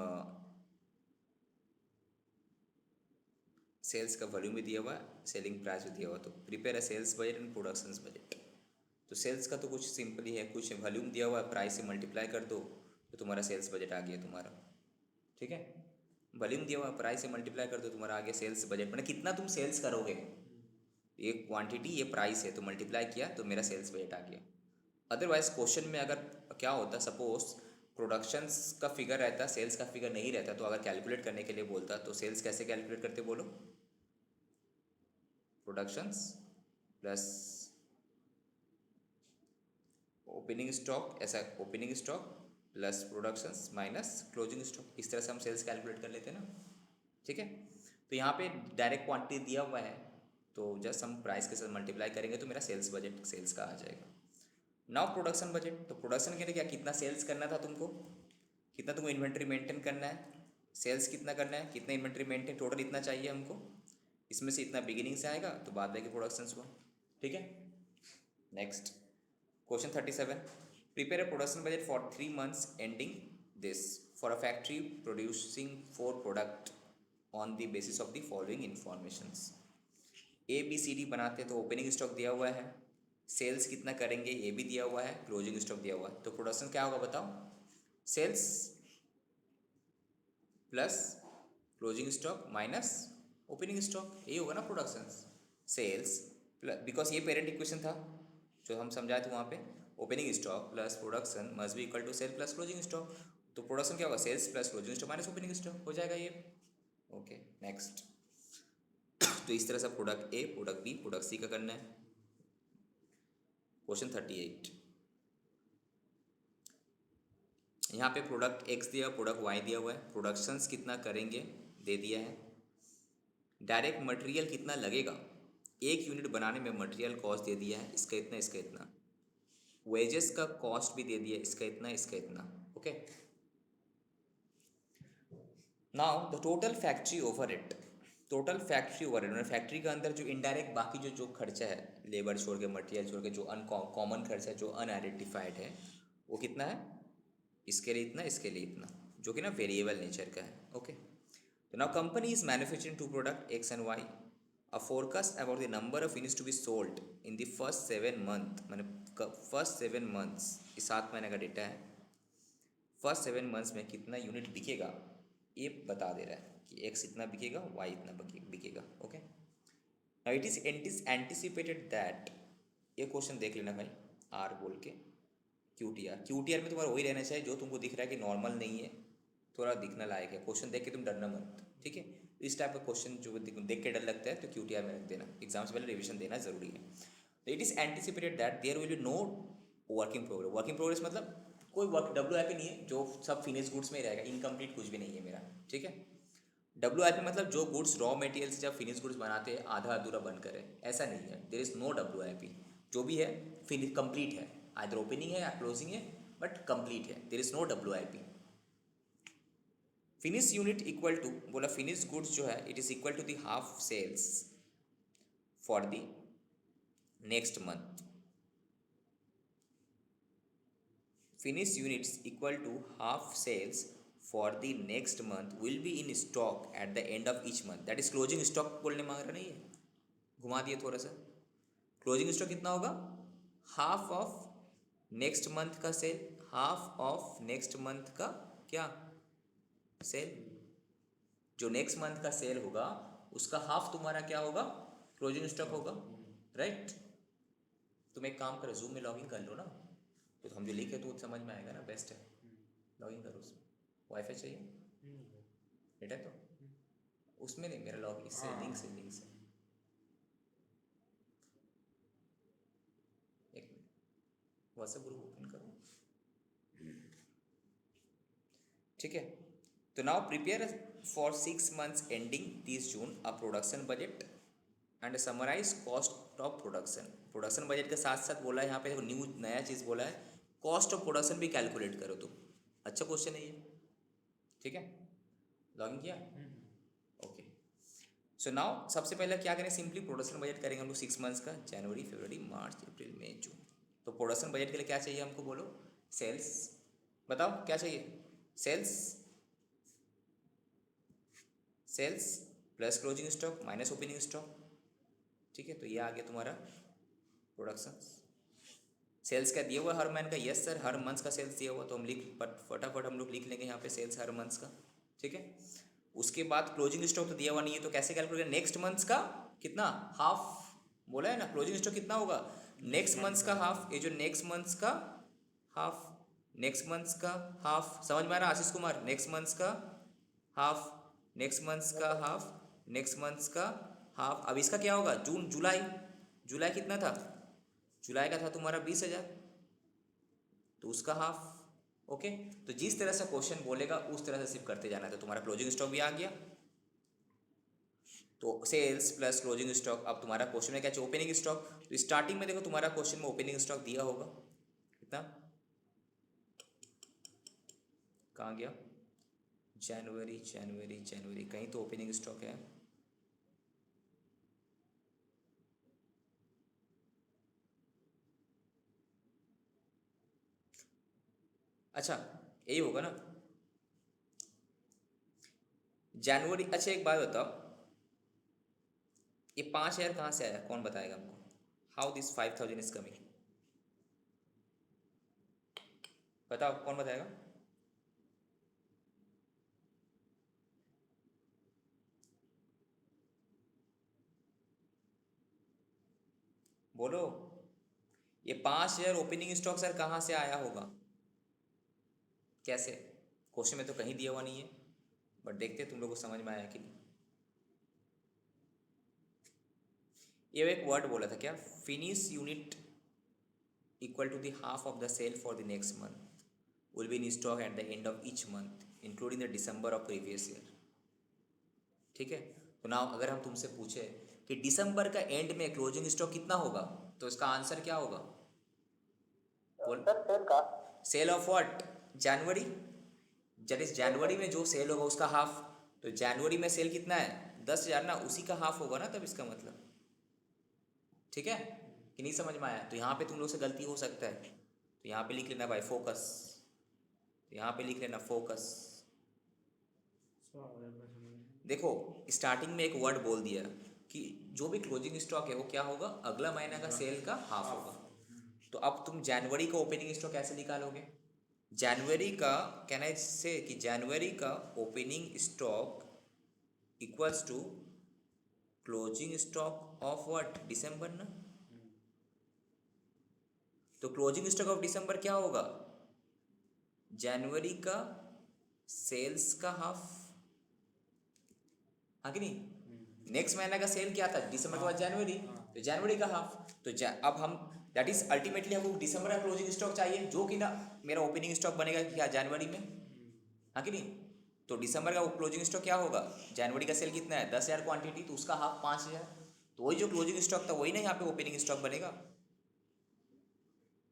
सेल्स का वॉल्यूम भी दिया हुआ है, सेलिंग प्राइस भी दिया हुआ। तो प्रिपेयर है sales budget and productions budget. तो सेल्स का तो कुछ सिंपल ही है, कुछ वॉल्यूम दिया हुआ है, प्राइस से मल्टीप्लाई कर दो तो तुम्हारा सेल्स बजट आ गया तुम्हारा, ठीक है। वॉल्यूम दिया हुआ, प्राइस से मल्टीप्लाई कर दो, तुम्हारा आ गया सेल्स बजट। मतलब कितना तुम सेल्स करोगे, ये क्वांटिटी ये प्राइस है, तो मल्टीप्लाई किया तो मेरा सेल्स बजट आ गया। अदरवाइज क्वेश्चन में अगर क्या होता, सपोज प्रोडक्शंस का फिगर रहता, सेल्स का फिगर नहीं रहता, तो अगर कैलकुलेट करने के लिए बोलता तो सेल्स कैसे कैलकुलेट करते बोलो, प्रोडक्शंस प्लस ओपनिंग स्टॉक, ऐसा opening stock plus productions minus closing stock, इस तरह से हम सेल्स कैलकुलेट कर लेते हैं ना, ठीक है। तो यहाँ पे डायरेक्ट क्वांटिटी दिया हुआ है, तो जस्ट हम प्राइस के साथ मल्टीप्लाई करेंगे तो मेरा सेल्स बजट सेल्स का आ जाएगा। नाउ प्रोडक्शन बजट, तो प्रोडक्शन के लिए क्या, कितना सेल्स करना था तुमको, कितना तुमको इन्वेंट्री मेंटेन करना है, सेल्स कितना करना है, कितना इन्वेंट्री मेंटेन, टोटल इतना चाहिए हमको, इसमें से इतना बिगिनिंग से आएगा तो बाद में प्रोडक्शंस हुआ, ठीक है। Next question 37, prepare a production budget for 3 months ending this for a factory producing 4 product on the basis of the following informations. ABCD बनाते हैं तो ओपनिंग स्टॉक दिया हुआ है, सेल्स कितना करेंगे ये भी दिया हुआ है, क्लोजिंग स्टॉक दिया हुआ है। तो प्रोडक्शन क्या होगा बताओ, sales plus closing stock minus opening stock, यही होगा ना प्रोडक्शन। सेल्स प्लस, बिकॉज ये पेरेंट इक्वेशन था जो हम समझाए थे वहाँ पे, opening stock plus production must be equal to sale plus closing stock. तो प्रोडक्शन क्या होगा, sales plus closing stock minus opening stock, हो जाएगा ये, ओके। नेक्स्ट तो इस तरह से product A, product B, product C का करना है। क्वेश्चन 38, यहाँ पे प्रोडक्ट एक्स दिया, प्रोडक्ट वाई दिया हुआ है, प्रोडक्शंस कितना करेंगे दे दिया है, डायरेक्ट मटेरियल कितना लगेगा, 1 यूनिट बनाने में मटेरियल कॉस्ट दे दिया है, इसका इतना इसका इतना, वेजेस का कॉस्ट भी दे दिया, इसका इतना इसका इतना, okay. Now the total factory overhead, total factory overhead मतलब फैक्ट्री के अंदर जो इनडायरेक्ट बाकी जो जो खर्चा है, लेबर छोड़ के, मटेरियल छोड़ के, जो अनकॉमन खर्चा है, जो अनआइडेंटिफाइड है, वो कितना है, इसके लिए इतना, इसके लिए इतना, जो कि ना वेरिएबल नेचर का है, ओके। तो now company is manufacturing 2 product X and Y, a forecast about the number of units to be sold in the first 7 month, मैंने फर्स्ट 7 मंथ्स, ये 7 महीने का डेटा है, फर्स्ट 7 मंथ्स में कितना यूनिट बिकेगा ये बता दे रहा है कि एक्स इतना बिकेगा, वाई इतना बिकेगा। Okay, now it is anticipated that, ये क्वेश्चन देख लेना भाई, आर बोल के क्यू टी आर में तुम्हारा वही रहना चाहिए जो तुमको दिख रहा है कि नॉर्मल नहीं है, थोड़ा दिखना लायक है। क्वेश्चन देख के तुम डरना मत, ठीक है। तो इस टाइप का क्वेश्चन जो देख के डर लगता है तो क्यू टी आर में रख देना, एग्जाम से पहले रिविजन देना जरूरी है। तो it is anticipated that there will be no working progress. Working progress मतलब कोई वर्क WIP नहीं है, जो सब फिनिश गुड्स में ही रहेगा, इनकम्प्लीट कुछ भी नहीं है मेरा, ठीक है। WIP मतलब जो गुड्स रॉ मटेरियल से जब फिनिश गुड्स बनाते हैं आधा अधूरा बनकर है, ऐसा नहीं है। देयर इज नो WIP, जो भी है फिनिश कंप्लीट है, आइदर ओपनिंग है या क्लोजिंग है, बट कंप्लीट है, there is no WIP। Finish unit equal to, बोला फिनिश गुड्स जो है it is equal to the half sales for the next month. Finish units equal to half sales for the next month will be in stock at the end of each month, that is closing stock बोलने मांग रहा नहीं है, घुमा दिए थोड़ा सा। Closing stock कितना होगा, हाफ ऑफ नेक्स्ट मंथ का sale, half of next month का क्या सेल, जो नेक्स्ट मंथ का सेल होगा उसका हाफ तुम्हारा क्या होगा, क्लोजिंग स्टॉक होगा, राइट। तुम एक काम करो, जूम में लॉगिन कर लो ना, तो हम जो लिखे तो समझ में आएगा ना, बेस्ट है। लॉगिन करो उसमें, वाईफाई चाहिए बेटा, तो उसमें नहीं, मेरा लॉग इससे लिंक से एक मिनट व्हाट्सएप ग्रुप ओपन करो, ठीक है। तो now prepare for 6 months ending 30 June a production budget and summarise cost of production. Production budget के साथ साथ बोला है यहाँ पे, देखो न्यू नया चीज़ बोला है, कॉस्ट ऑफ प्रोडक्शन भी कैलकुलेट करो तुम। अच्छा क्वेश्चन है ये, ठीक है। लॉगिन किया, ओके। सो नाउ सबसे पहले क्या करें, सिंपली प्रोडक्शन बजट करेंगे हम लोग 6 months का, जनवरी फरवरी मार्च अप्रैल मई जून। तो प्रोडक्शन बजट के लिए क्या चाहिए हमको, बोलो सेल्स, बताओ क्या चाहिए, sales plus closing stock minus opening stock, ठीक है। तो ये आ गया तुम्हारा प्रोडक्शन। सेल्स का दिया हुआ हर मंथ का, यस सर हर मंथ का सेल्स दिया हुआ, तो हम फटाफट हम लोग लिख लेंगे यहाँ पे सेल्स हर मंथ का, ठीक है। उसके बाद क्लोजिंग स्टॉक तो दिया हुआ नहीं है, तो कैसे कैलकुलेट, नेक्स्ट मंथ का कितना, हाफ बोला है ना, क्लोजिंग स्टॉक कितना होगा, नेक्स्ट मंथ का हाफ, ये जो नेक्स्ट मंथ का हाफ, नेक्स्ट मंथ का हाफ, समझ में आ रहा आशीष कुमार, नेक्स्ट मंथ का हाफ, नेक्स्ट मंथ का हाफ, नेक्स्ट मंथ का हाफ। अब इसका क्या होगा, जून जुलाई कितना था, जुलाई का था तुम्हारा 20,000, तो उसका हाफ, ओके। तो जिस तरह से क्वेश्चन बोलेगा उस तरह से सिर्फ करते जाना है। तो तुम्हारा क्लोजिंग स्टॉक भी आ गया, तो सेल्स प्लस क्लोजिंग स्टॉक। अब तुम्हारा क्वेश्चन में क्या चाहिए, ओपनिंग स्टॉक। तो स्टार्टिंग में देखो तुम्हारा क्वेश्चन में ओपनिंग स्टॉक दिया होगा कितना, कहाँ गया, जनवरी कहीं तो ओपनिंग स्टॉक है, अच्छा यही होगा ना जनवरी। अच्छा एक बात बताओ, ये 5,000 कहाँ से आया, कौन बताएगा हमको, हाउ दिस 5,000 इज कमिंग, बताओ कौन बताएगा, बोलो। ये 5,000 ओपनिंग स्टॉक सर कहाँ से आया होगा, कैसे, क्वेश्चन में तो कहीं दिया हुआ नहीं है, बट देखते तुम लोगों को समझ में आया कि नहीं। ये एक वर्ड बोला था क्या, finish unit equal to the half of the sale for the next month will be in stock at the end of each month including the December of previous year, ठीक है। तो नाउ अगर हम तुमसे पूछे कि दिसंबर का एंड में क्लोजिंग स्टॉक कितना होगा, तो इसका आंसर क्या होगा, बोल, सर सेल का, सेल ऑफ व्हाट, जनवरी, जनवरी में जो सेल होगा उसका हाफ। तो जनवरी में सेल कितना है, 10,000 ना, उसी का हाफ होगा ना, तब इसका मतलब, ठीक है कि नहीं, समझ में आया। तो यहाँ पे तुम लोग से गलती हो सकता है, तो यहाँ पे लिख लेना भाई फोकस, तो यहाँ पे लिख लेना फोकस। देखो स्टार्टिंग में एक वर्ड बोल दिया, कि जो भी क्लोजिंग स्टॉक है वो क्या होगा, अगला महीना का सेल का हाफ होगा। तो अब तुम जनवरी का ओपनिंग स्टॉक कैसे निकालोगे? जनवरी का कैन आई से कि जनवरी का opening stock equals to closing stock of what, दिसंबर ना। तो क्लोजिंग स्टॉक ऑफ दिसंबर क्या होगा, जनवरी का सेल्स का हाफ, हाँ कि नहीं। नेक्स्ट महीना का सेल क्या था, दिसंबर के बाद जनवरी, तो जनवरी का हाफ। तो अब हम दैट इज अल्टीमेटली हमको दिसंबर का क्लोजिंग स्टॉक चाहिए, जो कि ना मेरा ओपनिंग स्टॉक बनेगा क्या जनवरी में, हाँ कि नहीं। तो दिसंबर का क्लोजिंग स्टॉक क्या होगा, जनवरी का सेल कितना है 10,000 क्वांटिटी, तो उसका हाफ 5,000। तो वही जो क्लोजिंग स्टॉक था वही ना यहाँ पे ओपनिंग स्टॉक बनेगा।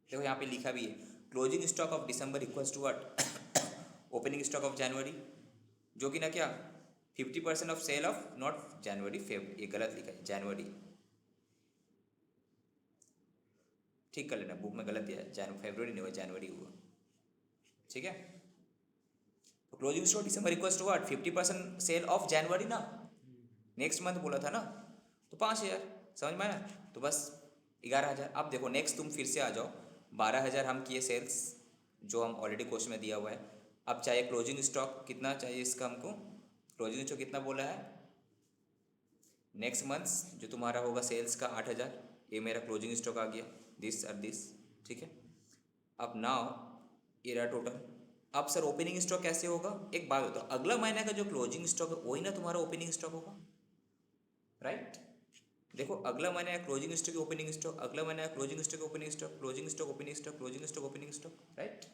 देखो यहाँ पे लिखा भी है, closing stock of December equals to what, opening stock of January, जो कि ना क्या 50% off sale of not January Feb, ये गलत लिखा है जनवरी, ठीक कर लेना, बुक में गलत दिया है, फरवरी नहीं हुआ जनवरी हुआ, ठीक है। तो closing stock December equals to what 50% sale of January ना, नेक्स्ट मंथ बोला था ना, तो 5,000, समझ में आया। तो बस 11,000। अब देखो नेक्स्ट तुम फिर से आ जाओ, 12,000 हम किए सेल्स, जो हम ऑलरेडी क्वेश्चन में दिया हुआ है। अब चाहिए क्लोजिंग स्टॉक कितना चाहिए इसका हमको, क्लोजिंग स्टॉक कितना बोला है, नेक्स्ट मंथ जो तुम्हारा होगा सेल्स का 8,000, ये मेरा क्लोजिंग स्टॉक आ गया, दिस और दिस, ठीक है। अब नाउ ये रहा टोटल। अब सर ओपनिंग स्टॉक कैसे होगा, एक बात बताओ, अगला महीने का जो क्लोजिंग स्टॉक है वही ना तुम्हारा ओपनिंग स्टॉक होगा, राइट। देखो अगला महीने का क्लोजिंग स्टॉक ओपनिंग स्टॉक, अगला महीने का closing stock opening stock, closing stock opening stock, closing stock opening stock, right.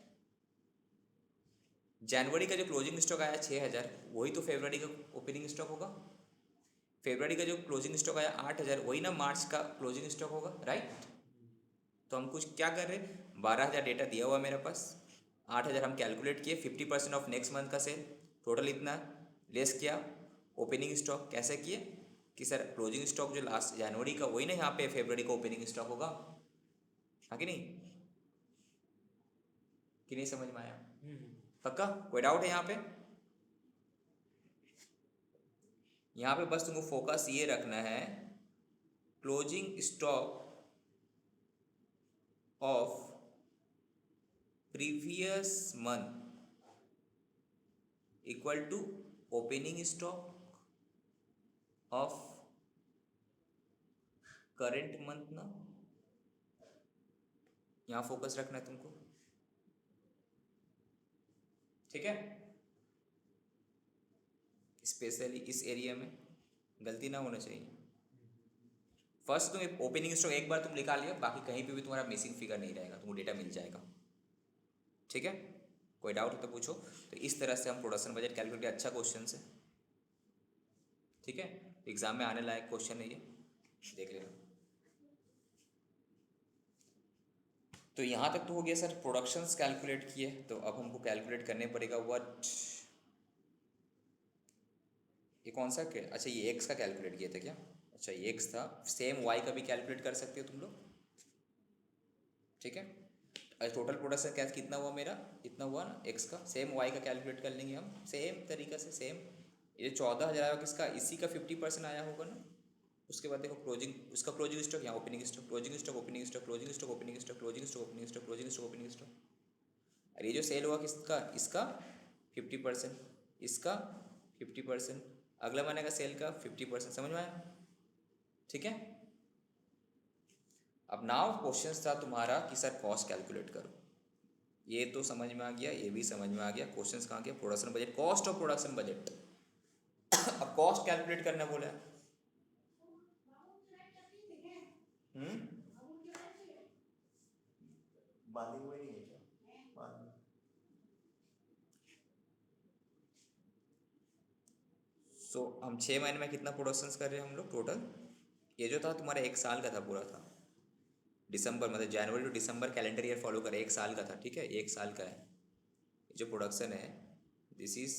जनवरी का जो क्लोजिंग स्टॉक आया 6,000, वही तो फरवरी का ओपनिंग स्टॉक होगा। फरवरी का जो क्लोजिंग स्टॉक आया 8,000, वही ना मार्च का क्लोजिंग स्टॉक होगा, राइट। तो हम कुछ क्या कर रहे हैं, 12,000 डेटा दिया हुआ मेरे पास, 8,000 हम कैलकुलेट किए, 50% ऑफ नेक्स्ट मंथ का सेल, टोटल इतना लेस किया, ओपनिंग स्टॉक कैसे किए कि सर क्लोजिंग स्टॉक जो लास्ट जनवरी का वही ना यहाँ पे फरवरी का ओपनिंग स्टॉक होगा, हाँ कि नहीं, कि नहीं समझ में आया, पक्का कोई डाउट है यहाँ पे। यहाँ पे बस तुमको फोकस ये रखना है, closing stock of previous month equal to opening stock of current month ना, यहाँ फोकस रखना है तुमको, ठीक है। स्पेशली इस एरिया में गलती ना होना चाहिए। फर्स्ट तुम ओपनिंग स्टॉक एक बार तुम निकाल लिया, बाकी कहीं पे भी तुम्हारा मिसिंग फिगर नहीं रहेगा, तुमको डेटा मिल जाएगा, ठीक है। कोई डाउट हो तो पूछो। तो इस तरह से हम प्रोडक्शन बजट कैलकुलेट, अच्छा क्वेश्चन है, ठीक है, एग्जाम में आने लायक क्वेश्चन है ये, देख लेना। तो यहाँ तक तो हो गया सर, प्रोडक्शंस कैलकुलेट किए, तो अब हमको कैलकुलेट करने पड़ेगा व्हाट, ये कौन सा अच्छा ये एक्स का कैलकुलेट किया था क्या, अच्छा ये एक्स था, सेम वाई का भी कैलकुलेट कर सकते हो तुम लोग, ठीक है। टोटल प्रोडक्शन क्या कितना हुआ मेरा, इतना हुआ ना एक्स का, सेम वाई का कैलकुलेट कर लेंगे हम सेम तरीका से, सेम ये 14,000 आया किसका, इसी का 50% आया होगा ना। उसके बाद देखो क्लोजिंग, उसका क्लोजिंग स्टॉक यहाँ opening stock, closing stock opening stock, closing stock opening stock, closing stock opening stock, closing stock opening stock, और ये जो सेल हुआ किसका, इसका 50%, इसका 50%, अगला महीने का सेल का 50%, समझ में आया, ठीक है। अब नाउ क्वेश्चन था तुम्हारा कि सर कॉस्ट कैलकुलेट करो, ये तो समझ में आ गया, ये भी समझ में आ गया, क्वेश्चन कहाँ गया, production budget, cost of production budget. अब कॉस्ट कैलकुलेट करना बोला है, बांधे हुए नहीं है क्या, सो हम 6 महीने में कितना प्रोडक्शंस कर रहे हैं हम लोग टोटल, ये जो था तुम्हारा 1 साल का था पूरा था, दिसंबर मतलब जनवरी to December calendar year follow करे, 1 साल का था, ठीक है, 1 साल का है ये जो प्रोडक्शन है, this is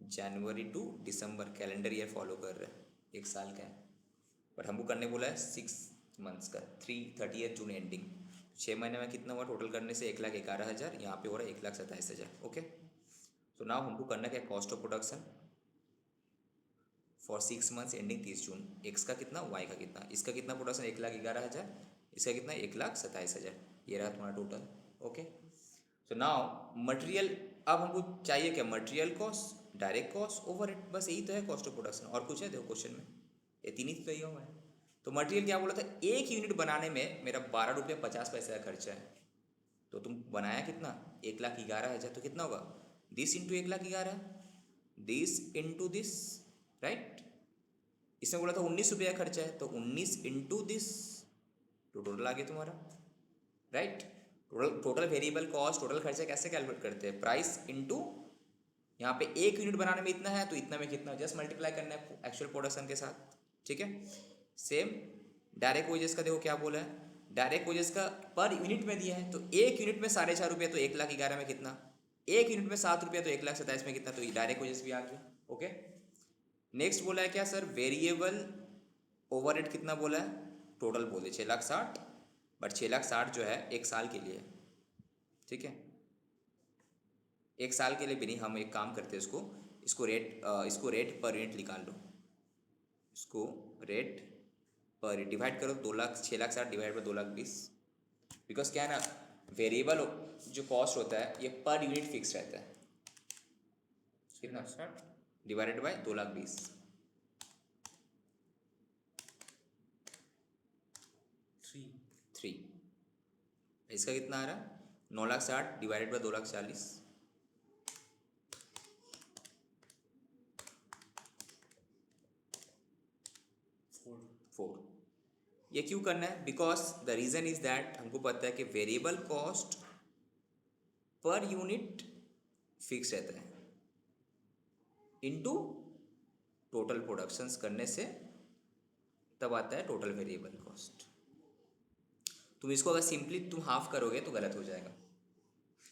January to December calendar year follow कर रहे हैं, 1 साल का है, बट हमको करने बोला है 6 मंथ्स का, 30 जून एंडिंग, 6 महीने में कितना हुआ टोटल करने से 1,11,000, यहाँ पे हो रहा है 1,27,000, ओके। तो नाउ हमको करना क्या, cost of production for 6 months ending 30 June. X का कितना, वाई का कितना, इसका कितना प्रोडक्शन 1,11,000, इसका कितना 1,27,000, ये रहा तुम्हारा total. Okay, so now material, अब हमको चाहिए क्या, material cost, direct cost, overhead, बस यही तो है कॉस्ट ऑफ प्रोडक्शन। और कुछ है देखो क्वेश्चन में, ये तीन ही तो दिया हुआ है। तो मटेरियल क्या बोला था, एक यूनिट बनाने में मेरा 12 रुपये 50 पैसे का खर्चा है, तो तुम बनाया कितना 1,11,000, तो कितना होगा this into 1,11,000, this into this, right. इसमें बोला था 19 रुपये का खर्चा है, तो 19 इंटू दिस, तो टोटल आ गया तुम्हारा, right. Total variable cost, total खर्चा कैसे कैलकुलेट करते हैं, प्राइस इंटू, यहाँ पे एक यूनिट बनाने में इतना है तो इतना में कितना, जस्ट मल्टीप्लाई करना है एक्चुअल प्रोडक्शन के साथ, ठीक है। सेम डायरेक्ट वेजेस का देखो क्या बोला है, डायरेक्ट वेजेस का पर यूनिट में दिया है, तो एक यूनिट में 4.5 रुपये, तो 1,11,000 में कितना, एक यूनिट में 7 रुपये, तो 1,27,000 में कितना, तो ये डायरेक्ट वेजेस भी आ गया। ओके, नेक्स्ट बोला है क्या सर, वेरिएबल ओवरहेड कितना बोला है, टोटल बोले 6,60,000, बट 6,60,000 जो है एक साल के लिए, ठीक है, एक साल के लिए भी नहीं, हम एक काम करते हैं, इसको रेट पर यूनिट निकाल लो, इसको रेट पर डिवाइड करो, 6,60,000 डिवाइड बाई 2,20,000, बिकॉज क्या है ना, वेरिएबल जो कॉस्ट होता है ये पर यूनिट फिक्स रहता है, कितना डिवाइडेड बाय 2,20,000, 3, इसका कितना आ रहा है 9,60,000 डिवाइडेड बाय 2,40,000, 4। ये क्यों करना है, because the reason is that हमको पता है कि variable cost per unit fix रहता है, इनटू टोटल प्रोडक्शंस करने से तब आता है टोटल वेरिएबल कॉस्ट। तुम इसको अगर सिंपली तुम हाफ करोगे तो गलत हो जाएगा,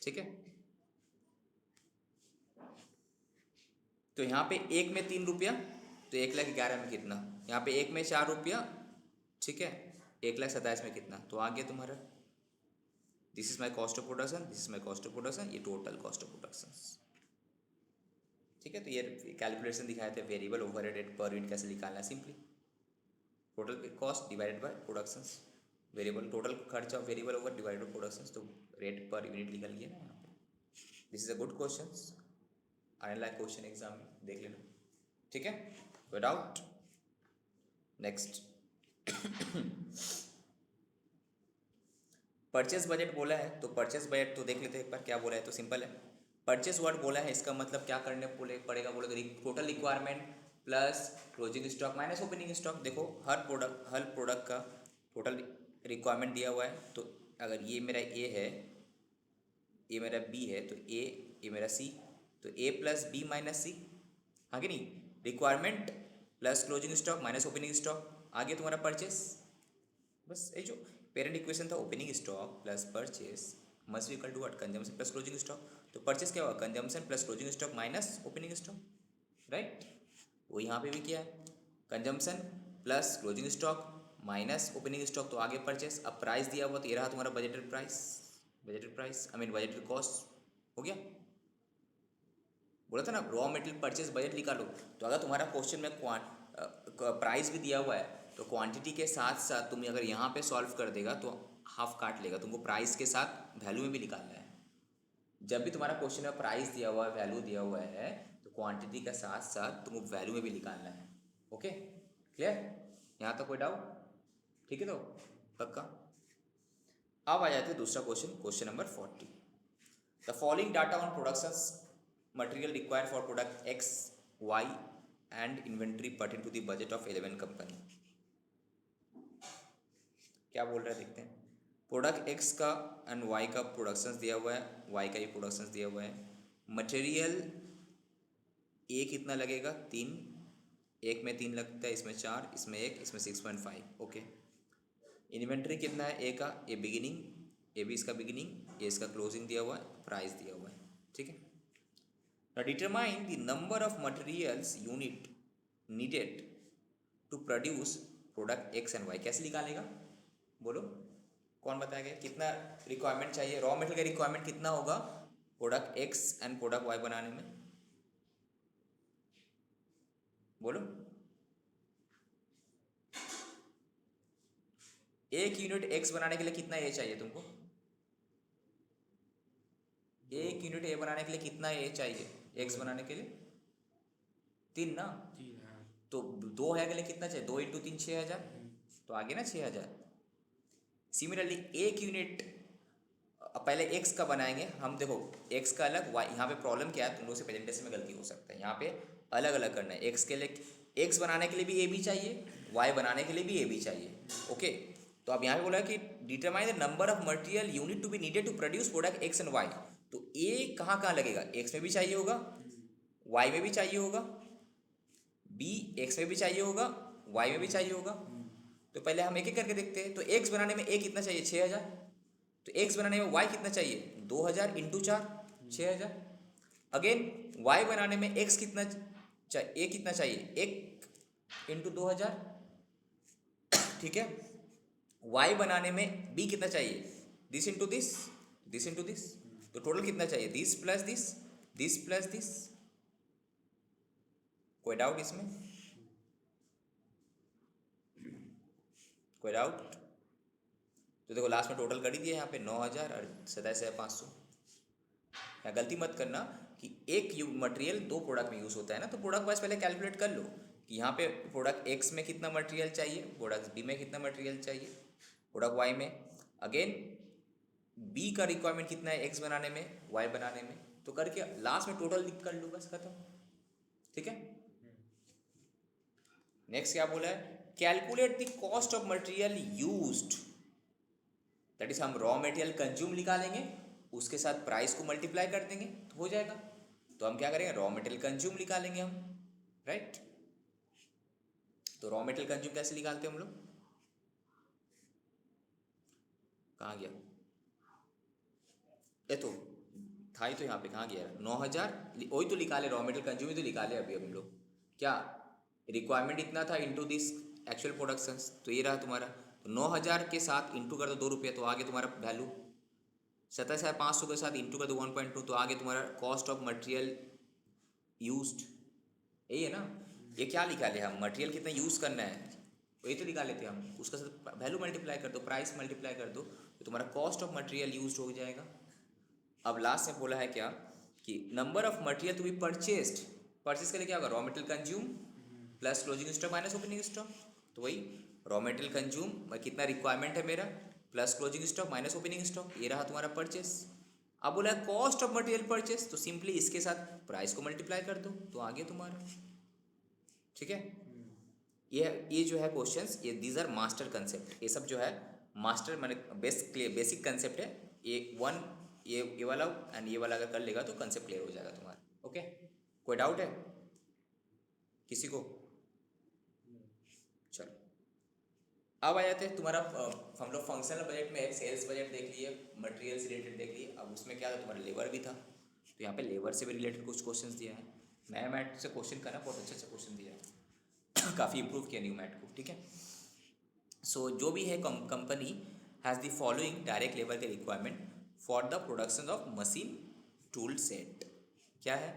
ठीक है। तो यहाँ पे एक में 3 रुपया, तो 1,11,000 में कितना, यहाँ पे एक में 4 रुपया, ठीक है, 1,27,000 में कितना, तो आ गया तुम्हारा, this is my cost of production, this is my cost of production, ये टोटल कॉस्ट ऑफ प्रोडक्शन, ठीक है। तो ये कैलकुलेशन दिखाए थे, वेरिएबल ओवरहेड पर यूनिट कैसे निकालना है, simply total cost divided by productions, variable total खर्चा variable over divided by productions, तो रेट पर यूनिट निकल गया ना यहाँ पे। This is a good question, आने लायक क्वेश्चन एग्जाम में, देख लेना, ठीक है, कोई डाउट। नेक्स्ट परचेस बजट बोला है, तो परचेस बजट तो देख लेते हैं एक बार क्या बोला है, तो सिंपल है, परचेस वर्ड बोला है, इसका मतलब क्या करने पड़ेगा बोले तो total requirement plus closing stock minus opening stock. देखो हर प्रोडक्ट का टोटल रिक्वायरमेंट दिया हुआ है, तो अगर ये मेरा ए है, ये मेरा बी है, तो ये मेरा सी, तो A plus B minus C, हाँ कि नहीं, requirement plus closing stock minus opening stock, आगे तुम्हारा परचेस, बस ये जो पेरेंट इक्वेशन था, opening stock plus purchase must equal to what, consumption plus closing stock, तो परचेस क्या हुआ, consumption plus closing stock minus opening stock, right. वो यहाँ पे भी किया है, consumption plus closing stock minus opening stock, तो आगे परचेस। अब प्राइस दिया हुआ, तो ये रहा तुम्हारा budgeted price I mean budgeted cost, हो गया। बोला था ना रॉ मटेरियल परचेस बजट निकालो, तो अगर तुम्हारा क्वेश्चन में प्राइस भी दिया हुआ है, तो क्वांटिटी के साथ साथ तुम अगर यहाँ पे सॉल्व कर देगा तो हाफ काट लेगा, तुमको प्राइस के साथ वैल्यू में भी निकालना है। जब भी तुम्हारा क्वेश्चन में प्राइस दिया हुआ है, वैल्यू दिया हुआ है, तो क्वांटिटी के साथ साथ तुमको वैल्यू में भी निकालना है। ओके, क्लियर, यहाँ तक कोई डाउट, ठीक है, तो पक्का। अब आ जाते हैं दूसरा question number 40। The following data on productions material required for product X Y and inventory pertain to the budget of 11 company. क्या बोल रहा है देखते हैं। प्रोडक्ट एक्स का एंड वाई का प्रोडक्शंस दिया हुआ है, वाई का भी प्रोडक्शंस दिया हुआ है। मटेरियल ए कितना लगेगा 3, एक में 3 लगता है, इसमें 4, इसमें 1, इसमें 6.5। ओके, इन्वेंट्री कितना है ए का, ए बिगिनिंग, ए भी इसका बिगिनिंग, ए इसका क्लोजिंग दिया हुआ है, प्राइस दिया हुआ है, ठीक है। Now determine the number of materials unit needed to produce product X and Y। कैसे निकालेगा बोलो, कौन बताएगा, कितना रिक्वायरमेंट चाहिए, रॉ मटेरियल का रिक्वायरमेंट कितना होगा product X and product Y बनाने में, बोलो एक यूनिट एक्स बनाने के लिए कितना ए चाहिए तुमको? एक यूनिट ए बनाने के लिए कितना ए चाहिए एक्स बनाने के लिए? 3 ना? 3 हाँ। तो 2 है के लिए कितना चाहिए? 2 × 3 6000, तो आगे ना 6000। सिमिलरली एक यूनिट पहले एक्स का बनाएंगे हम, देखो एक्स का अलग, वाई, यहाँ पे प्रॉब्लम क्या है, तुम लोग से प्रेजेंटेशन में गलती हो सकता है, यहाँ पे अलग अलग करना है। एक्स के लिए, एक्स बनाने के लिए भी ए बी चाहिए, वाई बनाने के लिए भी ए बी चाहिए। ओके, तो अब यहाँ पे बोला कि determine the number of material unit to be needed to produce product X and Y. तो ए कहाँ कहाँ लगेगा? एक्स में भी चाहिए होगा, वाई में भी चाहिए होगा, बी एक्स में भी चाहिए होगा, वाई में भी चाहिए होगा। तो पहले हम एक एक करके देखते हैं। तो एक्स बनाने में ए कितना चाहिए? 6000। तो एक्स बनाने में वाई कितना चाहिए? 2000 × 4 6000। अगेन वाई बनाने में एक्स कितना चाहिए? ए कितना चाहिए? 1 × 2000। ठीक है। वाई बनाने में बी कितना चाहिए? This into this, this into this. तो टोटल कितना चाहिए? This plus this, this plus this. कोई डाउट इसमें? कोई डाउट? तो देखो लास्ट में टोटल कर ही दिया यहाँ पे 9000 और 27,500। यहाँ गलती मत करना कि एक मटेरियल 2 प्रोडक्ट में यूज़ होता है ना, तो प्रोडक्ट वाइज पहले कैलकुलेट कर लो कि यहाँ पे प्रोडक्ट एक्स में कितना मटेरियल चाहिए, प्रोडक्ट बी में कितना मटेरियल चाहिए, प्रोडक्ट वाई में अगेन बी का रिक्वायरमेंट कितना है एक्स बनाने में, वाई बनाने में। तो करके लास्ट में टोटल कर लो, बस खत्म। ठीक है। नेक्स्ट क्या बोला है? Calculate the cost of material used, that is हम रॉ मटेरियल कंज्यूम निकालेंगे, उसके साथ प्राइस को मल्टीप्लाई कर देंगे तो हो जाएगा। तो हम क्या करेंगे? रॉ मटेरियल कंज्यूम निकालेंगे हम, राइट। तो रॉ मटेरियल कंज्यूम कैसे निकालते हैं हम लोग? कहाँ गया? ये तो था ही, तो यहाँ पे कहाँ गया? 9000, वही तो निकाले, रॉ मटेरियल कंज्यूम ही तो निकाले अभी हम लोग। क्या रिक्वायरमेंट इतना था इंटू दिस एक्चुअल प्रोडक्शन, तो ये रहा तुम्हारा। तो 9000 के साथ इंटू कर दो 2 रुपये, तो आगे तुम्हारा वैल्यू 27,500 के साथ इंटू कर दो 1.2, तो आगे तुम्हारा कॉस्ट ऑफ मटेरियल यूज्ड। यही है ना? ये क्या निकाले हम? मटेरियल कितना यूज़ करना है, वही तो निकाले थे हम। उसका साथ वैल्यू मल्टीप्लाई कर दो, प्राइस मल्टीप्लाई कर दो, तो तुम्हारा कॉस्ट ऑफ मटेरियल यूज्ड हो जाएगा। अब लास्ट में बोला है क्या कि number of material to be purchased, purchase के लिए क्या होगा? Raw material consume plus closing stock minus opening stock. तो वही रॉ मटेरियल कंज्यूम कितना रिक्वायरमेंट है मेरा, plus closing stock minus opening stock, ये रहा तुम्हारा परचेस। अब बोला है कॉस्ट ऑफ मटेरियल परचेस, तो सिंपली इसके साथ प्राइस को मल्टीप्लाई कर दो तो आगे तुम्हारा। ठीक है। ये जो है क्वेश्चंस, ये दीज आर मास्टर कंसेप्ट, ये सब जो है मास्टर माने बेसिक कंसेप्ट है। ये वाला एंड ये वाला अगर कर लेगा तो कंसेप्ट क्लियर हो जाएगा तुम्हारा। ओके, कोई डाउट है किसी को? चलो अब आ जाते हैं तुम्हारा, हम लोग फंक्शनल बजट में सेल्स बजट देख लिए, मटेरियल से रिलेटेड देख लिए। अब उसमें क्या था? तुम्हारा लेबर भी था, तो यहाँ पे लेबर से भी रिलेटेड कुछ क्वेश्चंस दिया है। नया मैट से क्वेश्चन करना, बहुत अच्छा अच्छा क्वेश्चन दिया है काफ़ी इंप्रूव किया न्यू मैट को। ठीक है। सो जो भी है, company has the following direct labour के requirement for the production of machine tool set. क्या है?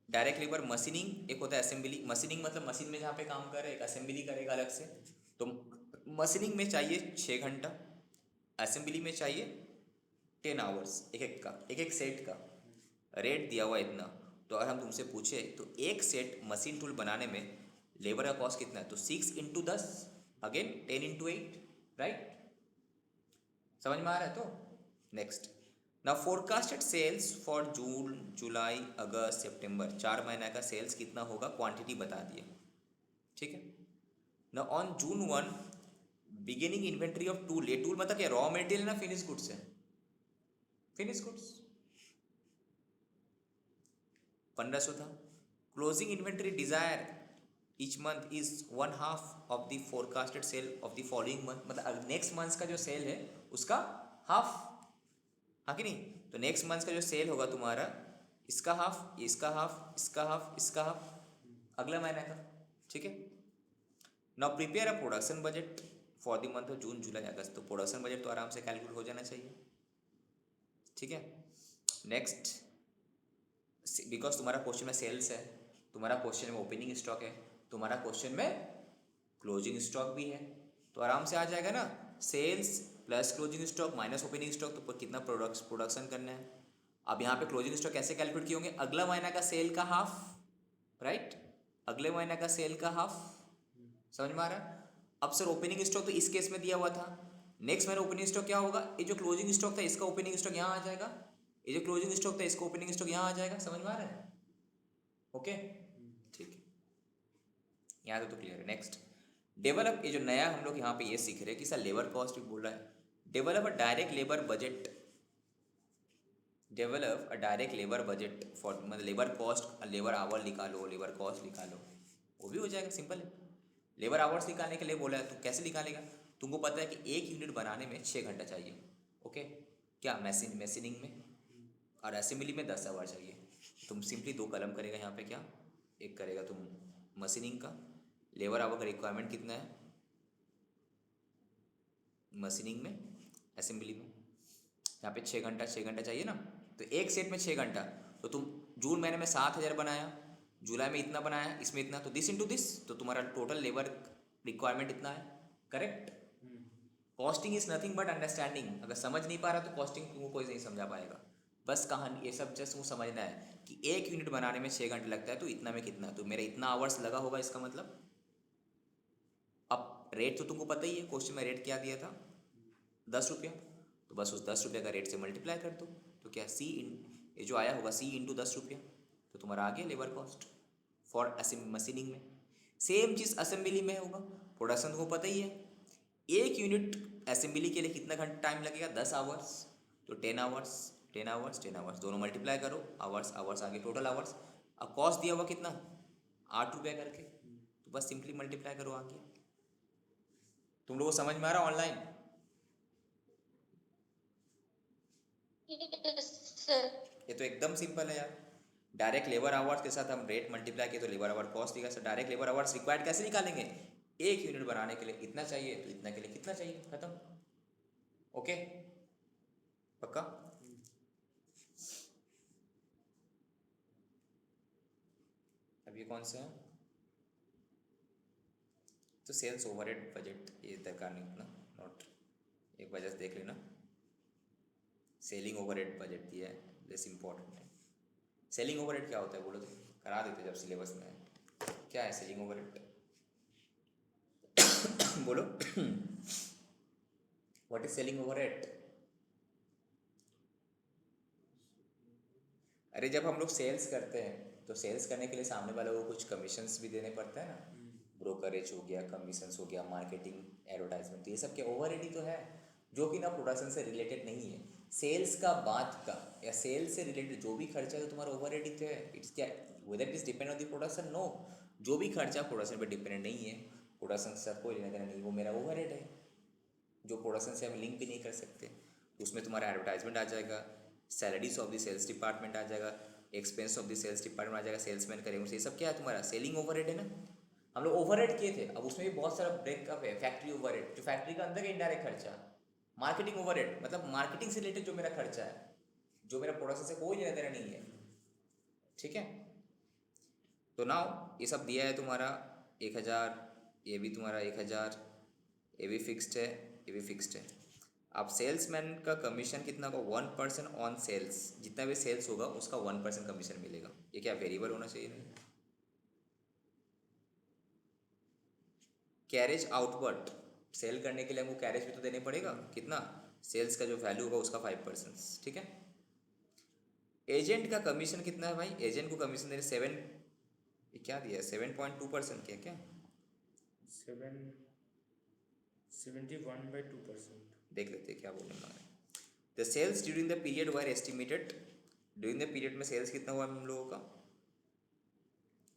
डायरेक्ट लेबर मशीनिंग एक होता है, असेंबली। मशीनिंग मतलब मशीन में जहाँ पे काम करे, एक असेंबली करेगा अलग से। तो मशीनिंग में चाहिए 6 घंटा, असेंबली में चाहिए 10 आवर्स, एक एक सेट का रेट दिया हुआ इतना। तो अगर हम तुमसे पूछे तो एक सेट मशीन टूल बनाने में लेबर का कॉस्ट कितना है, तो 6 × 10 अगेन 10 × 8, राइट? समझ में आ रहा है? तो next, now forecasted sales for June July अगस्त सितंबर, 4 महीने का सेल्स कितना होगा, क्वांटिटी बता दिए। ठीक है। Now on June 1 beginning inventory of tool, ये टूल मतलब क्या? रॉ मटेरियल ना फिनिश गुड्स है? फिनिश गुड्स 1500 था। Closing inventory desire each month is 1/2 of the forecasted sale of the following month, मतलब नेक्स्ट मंथ का जो सेल है उसका हाफ, हाँ कि नहीं? तो नेक्स्ट मंथ का जो सेल होगा तुम्हारा, इसका हाफ, इसका हाफ, इसका हाफ, इसका हाफ, अगला महीने का। ठीक है। Now prepare a production budget for the month of June July अगस्त, तो प्रोडक्शन बजट तो आराम से कैलकुलेट हो जाना चाहिए। ठीक है। नेक्स्ट, बिकॉज तुम्हारा क्वेश्चन में सेल्स है, तुम्हारा क्वेश्चन में ओपनिंग स्टॉक है, तुम्हारा क्वेश्चन में क्लोजिंग स्टॉक भी है, तो आराम से आ जाएगा ना, sales plus closing stock minus opening stock, तो कितना प्रोडक्शन करना है। अब यहाँ पे क्लोजिंग स्टॉक कैसे कैलकुलेट किए होंगे, अगला महीना का सेल का हाफ, राइट, अगले महीने का सेल का हाफ, समझ में आ रहा है। अब सर ओपनिंग स्टॉक तो इस केस में दिया हुआ था, नेक्स्ट महीना ओपनिंग स्टॉक क्या होगा, ये जो क्लोजिंग स्टॉक था इसका ओपनिंग स्टॉक यहाँ आ जाएगा, ये जो क्लोजिंग स्टॉक था इसका ओपनिंग स्टॉक यहाँ आ जाएगा, समझ में आ रहा है। ओके ठीक है, यहाँ तो क्लियर है। नेक्स्ट डेवलप, ये जो नया हम लोग यहाँ पे ये सीख रहे हैं कि सर लेबर कॉस्ट भी बोल रहा है, develop a direct labour budget, develop a direct labour budget for, मतलब लेबर कॉस्ट, लेबर आवर निकालो, लेबर कॉस्ट निकालो, वो भी हो जाएगा, सिंपल है। लेबर आवर्स निकालने के लिए बोला है, तो कैसे निकालेगा, तुमको पता है कि एक यूनिट बनाने में 6 घंटा चाहिए, ओके, क्या मशीनिंग में, और असेंबली में 10 आवर चाहिए। तुम सिंपली 2 कलम करेगा यहाँ पे, क्या एक करेगा तुम मशीनिंग का, लेबर आवर का रिक्वायरमेंट कितना है मशीनिंग में, असेंबली में, यहाँ पे 6 घंटा 6 घंटा चाहिए ना, तो एक सेट में 6 घंटा, तो तुम जून महीने में 7,000 बनाया, जुलाई में इतना बनाया, इसमें इतना, तो दिस इंटू दिस, तो तुम्हारा टोटल लेबर रिक्वायरमेंट इतना है, correct. Costing is nothing but understanding, अगर समझ नहीं पा रहा तो कॉस्टिंग तुमको कोई नहीं समझा पाएगा, बस कहानी ये सब जस्ट तुमको समझना है कि एक यूनिट बनाने में 6 घंटे लगता है, तो इतना में कितना, तो मेरा इतना आवर्स लगा होगा, इसका मतलब। अब रेट तो तुमको पता ही है, क्वेश्चन में रेट क्या दिया था, 10 रुपया, तो बस उस 10 रुपये का रेट से मल्टीप्लाई कर दो, तो क्या सी इन, ये जो आया होगा सी इंटू 10 रुपया, तो तुम्हारा आ गया लेबर कॉस्ट फॉर मशीनिंग में। सेम चीज़ असेंबली में होगा, प्रोडक्शन को पता ही है, एक यूनिट असेंबली के लिए कितना घंटा टाइम लगेगा, 10 आवर्स, तो 10 आवर्स 10 आवर्स 10 आवर्स दोनों मल्टीप्लाई करो, आवर्स आवर्स आगे टोटल आवर्स। अब कॉस्ट दिया हुआ कितना, 8 रुपया करके, तो बस सिंपली मल्टीप्लाई करो आगे। तुम लोगों को समझ में आ रहा ऑनलाइन, Yes, sir. ये तो एकदम सिंपल है यार। डायरेक्ट लेबर आवर्स के साथ हम रेट मल्टीप्लाई किए तो लेबर आवर कॉस्ट दिखा, sir direct labour hours required कैसे निकालेंगे, एक यूनिट बनाने के लिए इतना चाहिए, तो इतना के लिए कितना चाहिए, खत्म। ओके पक्का। अब ये कौन सा है, तो सेल्स ओवरहेड बजट, ये दरकार नहीं उतना, नोट एक वजह से देख लेना, सेलिंग ओवरहेड बजट दिया है, लेस इंपॉर्टेंट है। सेलिंग ओवरहेड क्या होता है बोलो, तो करा देते जब सिलेबस में है, क्या है सेलिंग ओवरहेड बोलो व्हाट इज सेलिंग ओवरहेड। अरे जब हम लोग सेल्स करते हैं तो सेल्स करने के लिए सामने वाले को कुछ कमीशंस भी देने पड़ते हैं ना, ब्रोकरेज हो गया, कमीशंस हो गया, मार्केटिंग, एडवर्टाइजमेंट, तो ये सब क्या ओवरहेड ही तो है, जो कि ना प्रोडक्शन से रिलेटेड नहीं है। सेल्स का बाद का या सेल्स से रिलेटेड जो भी खर्चा है तो तुम्हारा ओवरहेड ही तो है। इट्स क्या whether it is depend on the production, no, जो भी खर्चा प्रोडक्शन पर डिपेंडेंट नहीं है, प्रोडक्शन से कोई लेना देना नहीं, वो मेरा ओवरहेड है, जो प्रोडक्शन से हम लिंक भी नहीं कर सकते। तो उसमें तुम्हारा एडवर्टाइजमेंट आ जाएगा, salaries of the sales department आ जाएगा, expense of the sales department आ जाएगा, सेल्समैन करेंगे, ये सब क्या है तुम्हारा सेलिंग ओवरहेड है ना। हम लोग ओवरहेड किए थे, अब उसमें भी बहुत सारा ब्रेकअप है, फैक्ट्री ओवरहेड, जो फैक्ट्री का अंदर का इनडायरेक्ट खर्चा, मार्केटिंग ओवरहेड मतलब मार्केटिंग से रिलेटेड जो मेरा खर्चा है, जो मेरा प्रोडक्शन से कोई लेना देना नहीं है, ठीक है। तो नाउ ये सब दिया है तुम्हारा 1,000, ये भी तुम्हारा 1,000, ये भी फिक्स्ड है, ये भी फिक्स्ड है। अब सेल्समैन का कमीशन कितना होगा, 1% ऑन सेल्स, जितना भी सेल्स होगा उसका 1% कमीशन मिलेगा। ये क्या वेरिएबल होना चाहिए नहीं। कैरेज आउटवर्ड, सेल करने के लिए हमको कैरेज भी तो देने पड़ेगा, कितना, सेल्स का जो वैल्यू होगा उसका 5%, ठीक है। एजेंट का कमीशन कितना है भाई, एजेंट को कमीशन देने 7, ये क्या दिया है 7.2% क्या क्या 71/2%. देख लेते हैं क्या बोल रहे हैं। The sales during the period were estimated, during the period में सेल्स कितना हुआ हम लोगों का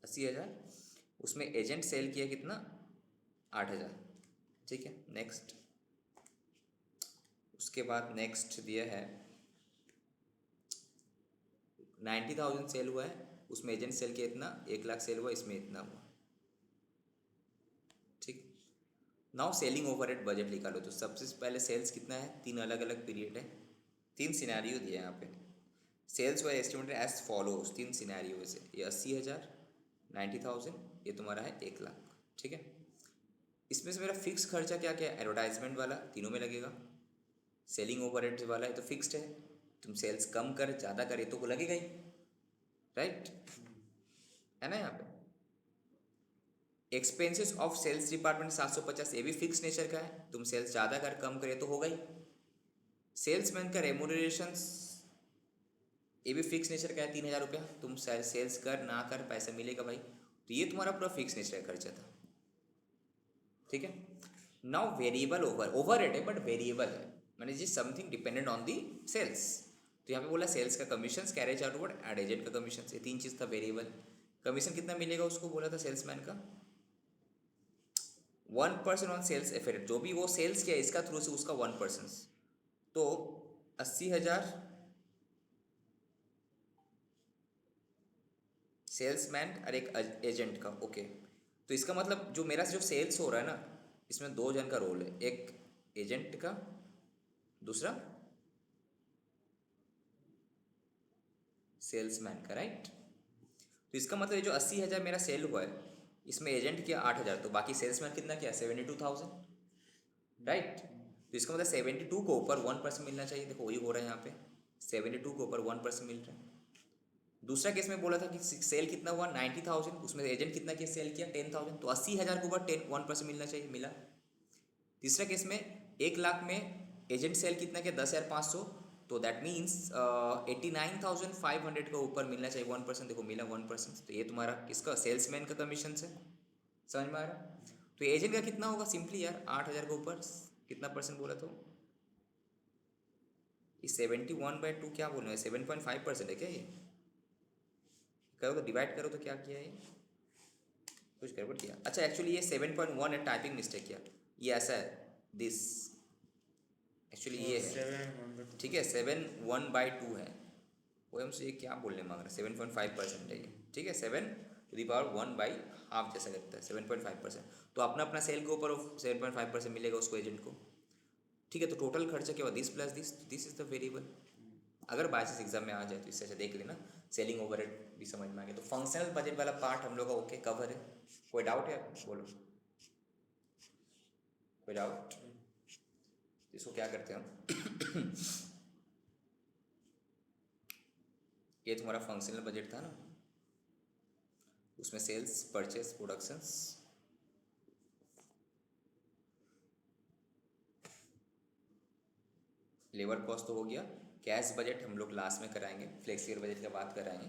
80,000, उसमें एजेंट सेल किया कितना 8,000, ठीक है। नेक्स्ट, उसके बाद नेक्स्ट दिया है 90,000 सेल हुआ है, उसमें एजेंट सेल किया इतना, 1,00,000 सेल हुआ, इसमें इतना हुआ, ठीक। नाउ सेलिंग ओवरहेड बजट निकालो, तो सबसे पहले सेल्स कितना है, 3 अलग अलग पीरियड है, 3 सिनेरियो दिए हैं यहाँ पे। सेल्स वर एस्टिमेटेड एज फॉलोज, 3 सिनेरियो से, ये 80,000, 90,000, ये तुम्हारा है 1,00,000, ठीक है। इसमें से मेरा फिक्स खर्चा क्या क्या है, एडवर्टाइजमेंट वाला तीनों में लगेगा, सेलिंग ओवरहेड्स वाला है तो फिक्स्ड है, तुम सेल्स कम कर ज़्यादा करे तो लगेगा ही, राइट, है ना। यहाँ पे एक्सपेंसेस ऑफ सेल्स डिपार्टमेंट 750, ये भी फिक्स नेचर का है, तुम सेल्स ज़्यादा कर कम करे तो होगा ही। सेल्समैन का रेमुनरेशंस, ये भी फिक्स नेचर का है, 3,000 रुपया, तुम सेल्स कर ना कर पैसा मिलेगा भाई, तो ये तुम्हारा पूरा फिक्स नेचर का खर्चा था, ठीक है। नाउ वेरिएबल ओवर रेट है बट वेरिएबल है, मैंने जी something dependent on the sales, तो यहाँ पे बोला सेल्स का commission, carriage outward and agent का कमीशन, ये 3 चीज़ था वेरिएबल। कमीशन कितना मिलेगा उसको बोला था सेल्समैन का, 1% ऑन सेल्स एफेक्ट, जो भी वो सेल्स किया इसका थ्रू से उसका 1%, तो 80,000 सेल्समैन और एक एजेंट का, ओके। तो इसका मतलब जो मेरा जो सेल्स हो रहा है ना, इसमें 2 जन का रोल है, एक एजेंट का, दूसरा सेल्समैन का, राइट। तो इसका मतलब ये जो 80,000 मेरा सेल हुआ है, इसमें एजेंट किया 8,000, तो बाकी सेल्समैन कितना किया 72,000, राइट। तो इसका मतलब 72 को ऊपर 1% मिलना चाहिए, देखो वही हो रहा है यहाँ पे, 72 को ऊपर 1% मिल रहा है। दूसरा केस में बोला था कि सेल कितना हुआ 90,000, उसमें एजेंट कितना किया सेल किया 10,000, तो 80,000 के ऊपर 1% मिलना चाहिए, मिला। तीसरा केस में 1,00,000 में एजेंट सेल कितना किया 10,500, तो दैट मीन्स 89,500 का ऊपर मिलना चाहिए 1%, देखो मिला 1%, तो ये तुम्हारा किसका सेल्समैन का कमीशन है, समझ में आ रहा। तो एजेंट का कितना होगा सिंपली यार, 8,000 के ऊपर कितना परसेंट बोला, तो ये 71/2 क्या बोलना है, 7.5% है क्या, ये करो तो डिवाइड करो तो क्या किया है, कुछ गड़बड़ किया, अच्छा एक्चुअली ये 7.1 है, टाइपिंग मिस्टेक किया, ये ऐसा है दिस, एक्चुअली ये है, ठीक है 7/1/2 है, वो हमसे ये क्या बोलने मांग रहा है, 7.5% है ये, ठीक है, 7^1/2 जैसा लगता है 7.5%, तो अपना अपना सेल के ऊपर 7.5% मिलेगा उसको एजेंट को, ठीक है। तो टोटल खर्चा क्या हुआ, this plus this is the variable. अगर बाय चांस एग्जाम में आ जाए तो इससे अच्छा देख लेना, सेलिंग ओवरहेड भी समझ में आ गया, तो फंक्शनल बजट वाला पार्ट हम लोग का ओके कवर है, कोई डाउट है बोलो, कोई डाउट, इसको क्या करते हैं हम ये तुम्हारा फंक्शनल बजट था ना, उसमें sales purchase productions, labour cost तो हो गया, कैश बजट हम लोग लास्ट में कराएंगे, फ्लेक्सिबल बजट का बात कराएंगे,